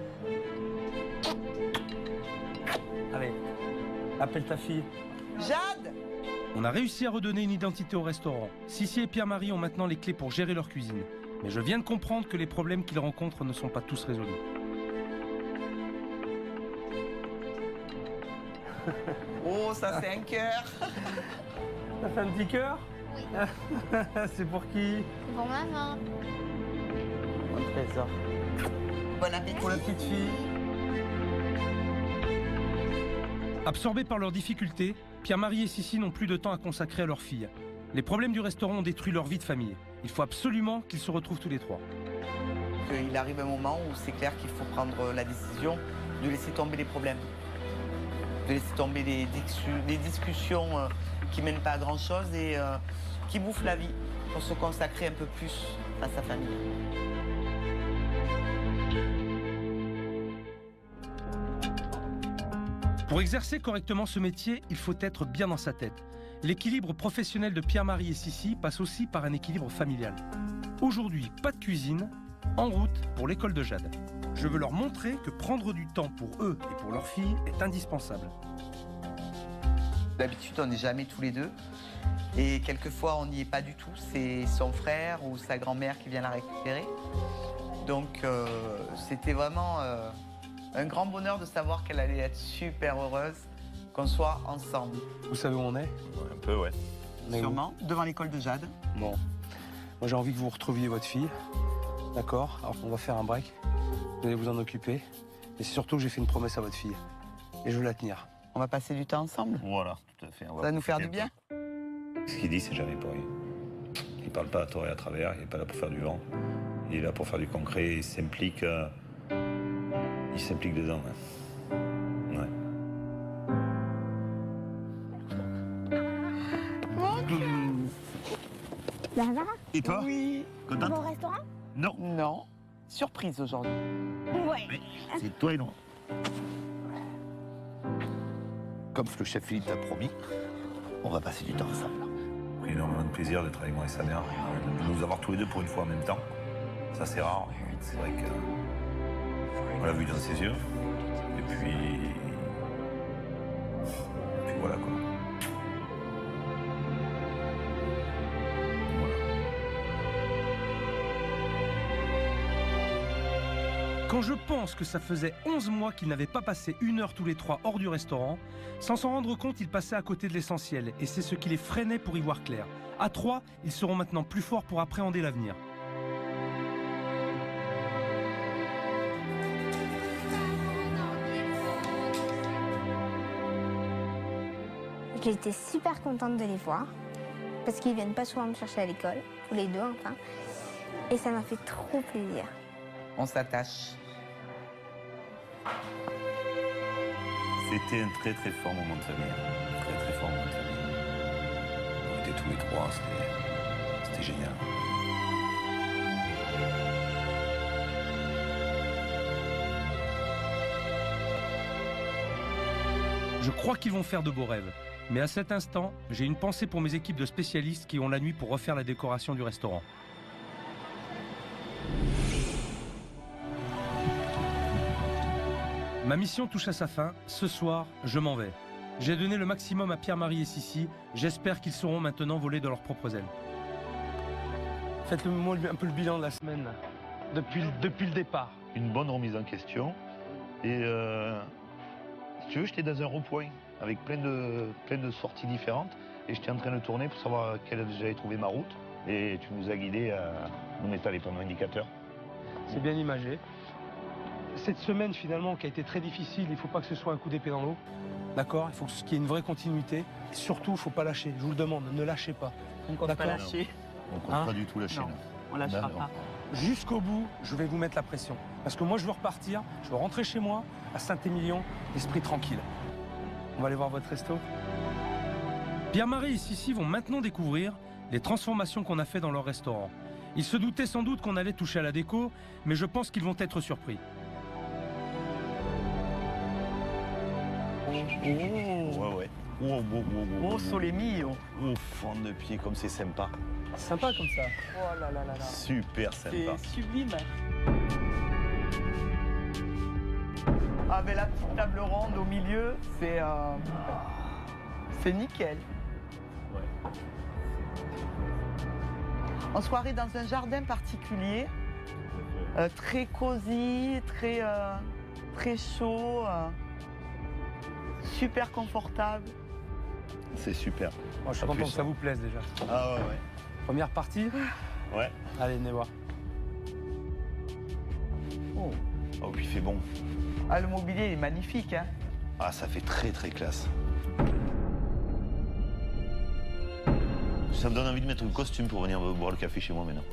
Allez, appelle ta fille. Jade! On a réussi à redonner une identité au restaurant. Sissi et Pierre-Marie ont maintenant les clés pour gérer leur cuisine. Mais je viens de comprendre que les problèmes qu'ils rencontrent ne sont pas tous résolus. Oh, ça c'est un cœur. Ça fait un petit cœur? Oui. C'est pour qui? C'est pour maman. Bon trésor. Bon appétit. Pour la petite fille. Absorbés par leurs difficultés, Pierre-Marie et Sissi n'ont plus de temps à consacrer à leur fille. Les problèmes du restaurant ont détruit leur vie de famille. Il faut absolument qu'ils se retrouvent tous les trois. Il arrive un moment où c'est clair qu'il faut prendre la décision de laisser tomber les problèmes. De laisser tomber les discussions qui mènent pas à grand-chose et qui bouffent la vie pour se consacrer un peu plus à sa famille. Pour exercer correctement ce métier, il faut être bien dans sa tête. L'équilibre professionnel de Pierre-Marie et Sissi passe aussi par un équilibre familial. Aujourd'hui, pas de cuisine, en route pour l'école de Jade. Je veux leur montrer que prendre du temps pour eux et pour leur fille est indispensable. D'habitude, on n'est jamais tous les deux. Et quelquefois, on n'y est pas du tout. C'est son frère ou sa grand-mère qui vient la récupérer. Donc, c'était vraiment un grand bonheur de savoir qu'elle allait être super heureuse, qu'on soit ensemble. Vous savez où on est? Un peu, ouais. Sûrement, devant l'école de Jade. Bon. Moi, j'ai envie que vous retrouviez votre fille. D'accord? Alors, on va faire un break. Vous allez vous en occuper. Et c'est surtout que j'ai fait une promesse à votre fille. Et je veux la tenir. On va passer du temps ensemble. Voilà, tout à fait. Ça va nous faire du bien. Ce qu'il dit, c'est jamais pour rien. Il parle pas à tort et à travers, il n'est pas là pour faire du vent. Il est là pour faire du concret, il s'implique dedans. Ouais. Ça va? Et toi? Oui. Contente? Bon restaurant? Non. Non. Surprise aujourd'hui. Ouais. C'est toi et non. Comme le chef Philippe t'a promis, on va passer du temps ensemble. Pris énormément de plaisir d'être avec moi et sa mère, de nous avoir tous les deux pour une fois en même temps. Ça, c'est rare. C'est vrai que on l'a vu dans ses yeux. Et puis voilà quoi. Quand je pense que ça faisait 11 mois qu'ils n'avaient pas passé 1 heure tous les trois hors du restaurant, sans s'en rendre compte, ils passaient à côté de l'essentiel, et c'est ce qui les freinait pour y voir clair. À 3, ils seront maintenant plus forts pour appréhender l'avenir. J'étais super contente de les voir, parce qu'ils viennent pas souvent me chercher à l'école, tous les deux enfin, et ça m'a fait trop plaisir. On s'attache. C'était un très très fort moment de famille. Très très fort moment de famille. On était tous les trois, c'était génial. Je crois qu'ils vont faire de beaux rêves. Mais à cet instant, j'ai une pensée pour mes équipes de spécialistes qui ont la nuit pour refaire la décoration du restaurant. Ma mission touche à sa fin. Ce soir, je m'en vais. J'ai donné le maximum à Pierre-Marie et Sissi. J'espère qu'ils sauront maintenant voler de leurs propres ailes. Faites-moi un peu le bilan de la semaine, là. Depuis le départ. Une bonne remise en question. Et si tu veux, j'étais dans un rond-point avec plein de sorties différentes. Et j'étais en train de tourner pour savoir quelle j'avais trouvé ma route. Et tu nous as guidés à nous mettre les panneaux indicateurs. C'est bien imagé. Cette semaine, finalement, qui a été très difficile, il ne faut pas que ce soit un coup d'épée dans l'eau. D'accord? Il faut qu'il y ait une vraie continuité. Et surtout, il ne faut pas lâcher. Je vous le demande, ne lâchez pas. On ne compte pas lâcher. On ne compte pas du tout lâcher. Non, on ne lâchera pas. Jusqu'au bout, je vais vous mettre la pression. Parce que moi, je veux repartir, je veux rentrer chez moi, à Saint-Émilion, l'esprit tranquille. On va aller voir votre resto. Pierre-Marie et Sissi vont maintenant découvrir les transformations qu'on a fait dans leur restaurant. Ils se doutaient sans doute qu'on allait toucher à la déco, mais je pense qu'ils vont être surpris. Ouais. Oh, sole mio. Oh, fond de pied, comme c'est sympa. Sympa comme ça. Oh là là là là. Super sympa. C'est sublime. Ah, mais la petite table ronde au milieu, c'est nickel. Ouais. En soirée dans un jardin particulier, très cosy, très chaud, super confortable. C'est super. Moi, je suis content que ça vous plaise déjà. Ah ouais. Première partie? Ouais. Allez, venez voir. Oh, puis il fait bon. Ah, le mobilier est magnifique, hein. Ah, ça fait très très classe. Ça me donne envie de mettre un costume pour venir boire le café chez moi maintenant.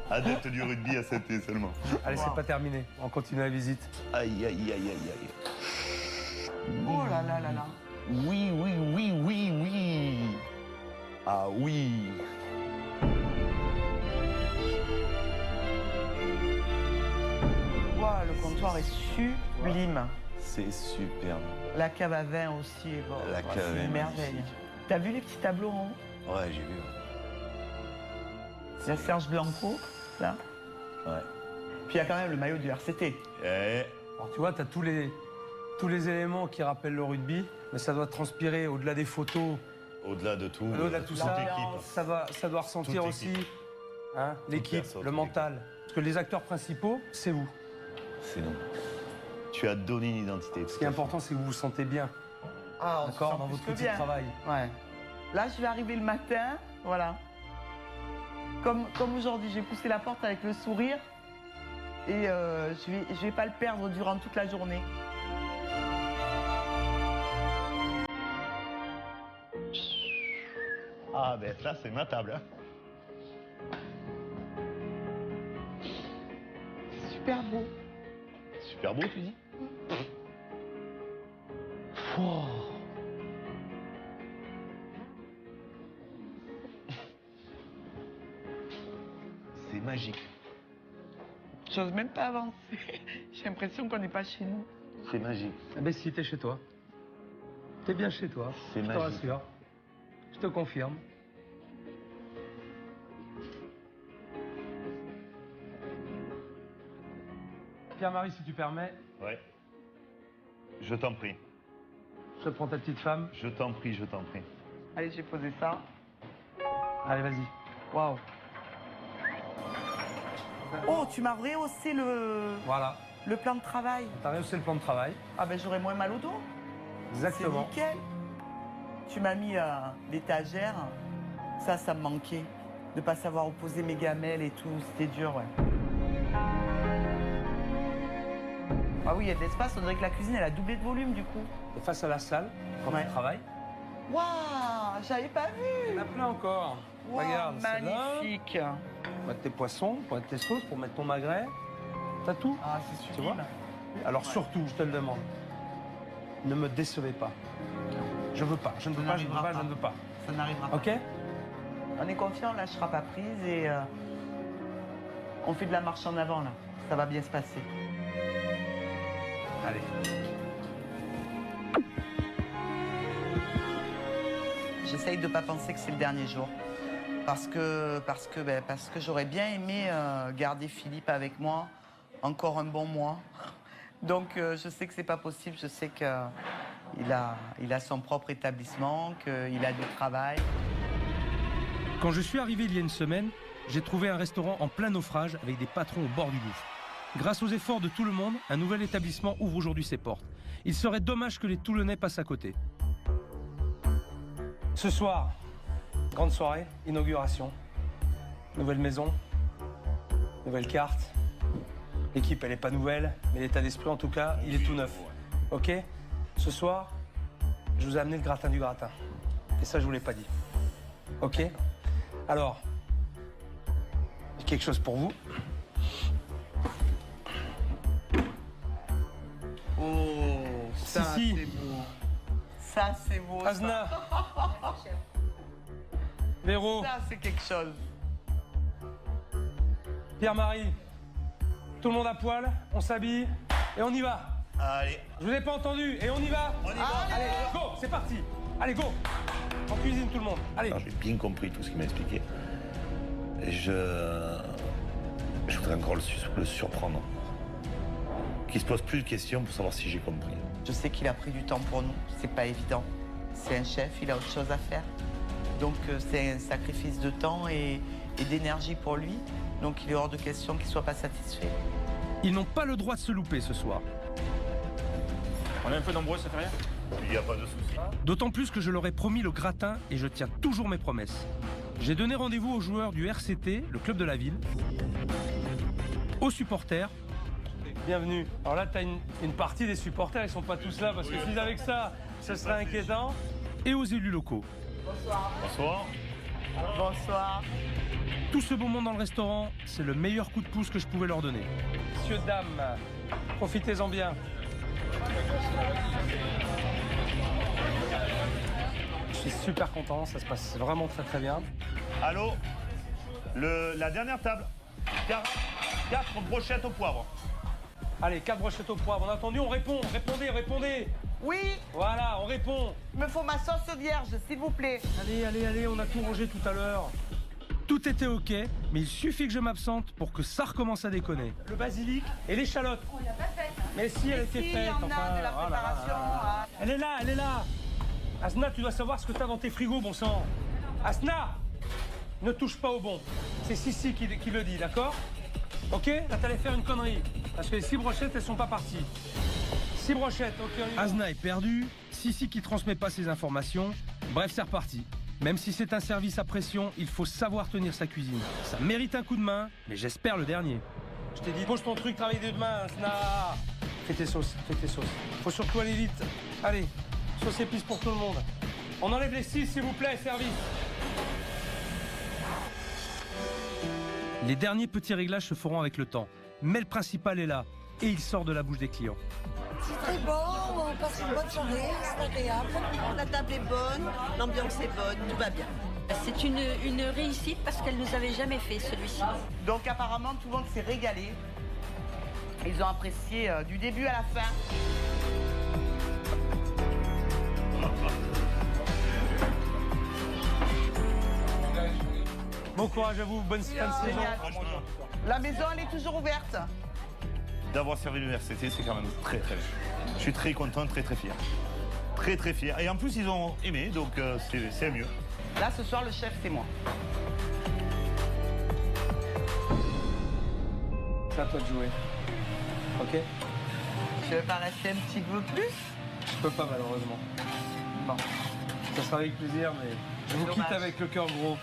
Adepte du rugby à Saint-Étienne seulement. Allez, c'est pas terminé. On continue la visite. Aïe. Oh là là là là. Oui. Ah oui. Wow, le comptoir est sublime. C'est superbe. La cave à vin aussi est bonne. La cave c'est est une merveille. magnifique. T'as vu les petits tableaux en haut? Ouais, j'ai vu. Il y a Serge Blanco, là. Ouais. Puis il y a quand même le maillot du RCT. Alors, tu vois, tu as tous les éléments qui rappellent le rugby, mais ça doit transpirer au-delà des photos. Au-delà de tout. Au-delà de tout ça, ça doit ressentir aussi l'équipe, le mental. Parce que les acteurs principaux, c'est vous. C'est nous. Tu as donné une identité. Ce qui est important, c'est que vous vous sentez bien. Ah, on se d'accord, sent dans plus votre que outil bien. de travail. Ouais. Là, je vais arriver le matin, voilà. Comme aujourd'hui, j'ai poussé la porte avec le sourire et je vais pas le perdre durant toute la journée. Ah ben ça, c'est ma table. Hein. Super beau. Super beau, tu dis? C'est magique. J'ose même pas avancer. J'ai l'impression qu'on n'est pas chez nous. C'est magique. Ah ben si, t'es chez toi. T'es bien chez toi. C'est je te magique. rassure. Je te confirme. Pierre-Marie, si tu permets, Ouais. Je t'en prie. je prends ta petite femme. Je t'en prie. Allez, j'ai posé ça. Allez, vas-y. Waouh. Oh, tu m'as rehaussé Voilà. le plan de travail. T'as rehaussé le plan de travail. Ah ben j'aurais moins mal au dos. Exactement. C'est nickel. Tu m'as mis l'étagère. Ça me manquait. De pas savoir où poser mes gamelles et tout. C'était dur, ouais. Ah oui, il y a de l'espace. On dirait que la cuisine, elle a doublé de volume, du coup. Et face à la salle, quand tu travailles. Waouh, j'avais pas vu. Il y en a plein encore. Waouh, Regarde, celle-là. magnifique. Pour mettre tes poissons, pour mettre tes sauces, pour mettre ton magret. T'as tout. Ah, c'est Tu sublime. vois? Alors surtout, je te le demande, ne me décevez pas. Je veux pas, je ne veux pas, je ne veux pas, je ne veux pas. Ça n'arrivera pas. Ok? On est confiant, on ne lâchera pas prise et on fait de la marche en avant, là. Ça va bien se passer. Allez. j'essaye de ne pas penser que c'est le dernier jour. Parce que j'aurais bien aimé garder Philippe avec moi encore un bon mois. Donc je sais que c'est pas possible, je sais qu'il a son propre établissement, qu'il a du travail. Quand je suis arrivé il y a une semaine, j'ai trouvé un restaurant en plein naufrage avec des patrons au bord du gouffre. Grâce aux efforts de tout le monde, un nouvel établissement ouvre aujourd'hui ses portes. Il serait dommage que les Toulonnais passent à côté. Ce soir, grande soirée, inauguration, nouvelle maison, nouvelle carte. L'équipe, elle n'est pas nouvelle, mais l'état d'esprit, en tout cas, il est tout neuf. Ok? Ce soir, je vous ai amené le gratin du gratin. Et ça, je vous l'ai pas dit. Ok? Alors, j'ai quelque chose pour vous. Oh, ça Si. c'est beau. Ça c'est beau. ça. Asna. Véro. Ça c'est quelque chose. Pierre-Marie. Tout le monde à poil, on s'habille et on y va. Allez. Je vous ai pas entendu et on y va. On y va. Allez, go, c'est parti. Allez, go. En cuisine tout le monde. Allez. J'ai bien compris tout ce qu'il m'a expliqué. Et je voudrais encore le surprendre. Qu'il se pose plus de questions pour savoir si j'ai compris. Je sais qu'il a pris du temps pour nous, c'est pas évident. C'est un chef, il a autre chose à faire. Donc c'est un sacrifice de temps et d'énergie pour lui. Donc il est hors de question qu'il soit pas satisfait. Ils n'ont pas le droit de se louper ce soir. On est un peu nombreux, ça fait rien? Il n'y a pas de souci. D'autant plus que je leur ai promis le gratin et je tiens toujours mes promesses. J'ai donné rendez-vous aux joueurs du RCT, le club de la ville, aux supporters. Bienvenue. Alors là, tu as une partie des supporters, ils sont pas tous là parce que s'ils avaient que ça, ce serait inquiétant. Et aux élus locaux. Bonsoir. Bonsoir. Tout ce beau monde dans le restaurant, c'est le meilleur coup de pouce que je pouvais leur donner. Messieurs, dames, profitez-en bien. Je suis super content, ça se passe vraiment très très bien. Allô, la dernière table. 4 brochettes au poivre. Allez, 4 brochettes au poivre. On a entendu, on répond. Répondez. Oui. Voilà, on répond. Il me faut ma sauce vierge, s'il vous plaît. Allez, on a tout rangé tout à l'heure. Tout était ok, mais il suffit que je m'absente pour que ça recommence à déconner. Le basilic et l'échalote. On l'a pas faite. Mais si, elle était Si, faite. il y en a de la préparation. Ah. Elle est là. Asna, tu dois savoir ce que t'as dans tes frigos, bon sang. Asna, ne touche pas au bon. C'est Sissi qui le dit, d'accord? Ok? Là, t'allais faire une connerie. Parce que les 6 brochettes, elles sont pas parties. 6 brochettes, ok. on y va. Asna est perdu, Sissi qui transmet pas ses informations. Bref, c'est reparti. Même si c'est un service à pression, il faut savoir tenir sa cuisine. Ça mérite un coup de main, mais j'espère le dernier. Je t'ai dit, pose ton truc, travaille des mains, Asna. Fais tes sauces. Faut surtout aller vite. Allez, sauce épice pour tout le monde. On enlève les 6, s'il vous plaît, service. Les derniers petits réglages se feront avec le temps. Mais le principal est là, et il sort de la bouche des clients. C'est très bon, on passe une bonne soirée, c'est agréable. La table est bonne, l'ambiance est bonne, tout va bien. C'est une réussite parce qu'elle nous avait jamais fait celui-ci. Donc apparemment, tout le monde s'est régalé. Ils ont apprécié du début à la fin. Bon courage à vous, bonne fin de saison. Génial. La maison, elle est toujours ouverte. D'avoir servi l'université, c'est quand même très très bien. Je suis très content, très fier. Très fier. Et en plus, ils ont aimé, donc c'est mieux. Là, ce soir, le chef, c'est moi. C'est à toi de jouer. Ok? Je vais pas rester un petit peu plus. Je peux pas, malheureusement. Bon. Ça sera avec plaisir, mais je vous Dommage. quitte avec le cœur gros.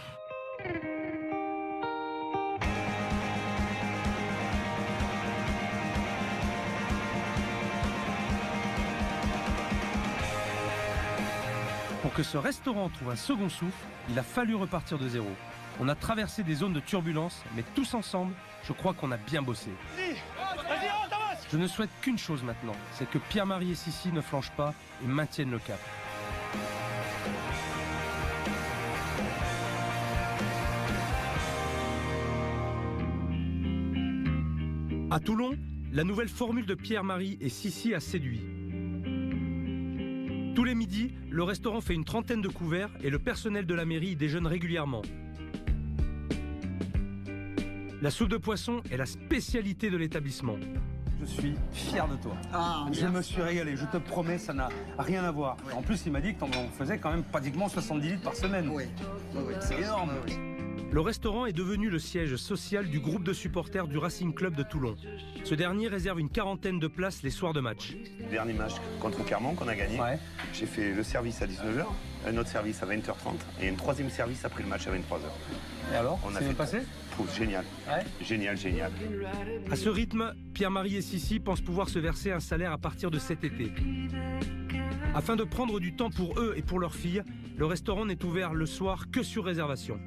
Pour que ce restaurant trouve un second souffle, il a fallu repartir de zéro. On a traversé des zones de turbulence, mais tous ensemble, je crois qu'on a bien bossé. Je ne souhaite qu'une chose maintenant, c'est que Pierre-Marie et Sissi ne flanchent pas et maintiennent le cap. À Toulon, la nouvelle formule de Pierre-Marie et Sissi a séduit. Tous Tous les midis, le restaurant fait une trentaine de couverts et le personnel de la mairie y déjeune régulièrement. La soupe de poisson est la spécialité de l'établissement. Je suis fier de toi. Je me suis régalé, je te promets, ça n'a rien à voir. En plus, il m'a dit que t'en faisais quand même pratiquement 70 litres par semaine. Oui, c'est énorme. Le restaurant est devenu le siège social du groupe de supporters du Racing Club de Toulon. Ce dernier réserve une quarantaine de places les soirs de match. Dernier match contre Clermont qu'on a gagné. J'ai fait le service à 19h, un autre service à 20h30 et un troisième service après le match à 23h. Et alors, c'est bien passé ? Génial. Génial, génial. À ce rythme, Pierre-Marie et Sissi pensent pouvoir se verser un salaire à partir de cet été. Afin de prendre du temps pour eux et pour leurs filles, le restaurant n'est ouvert le soir que sur réservation.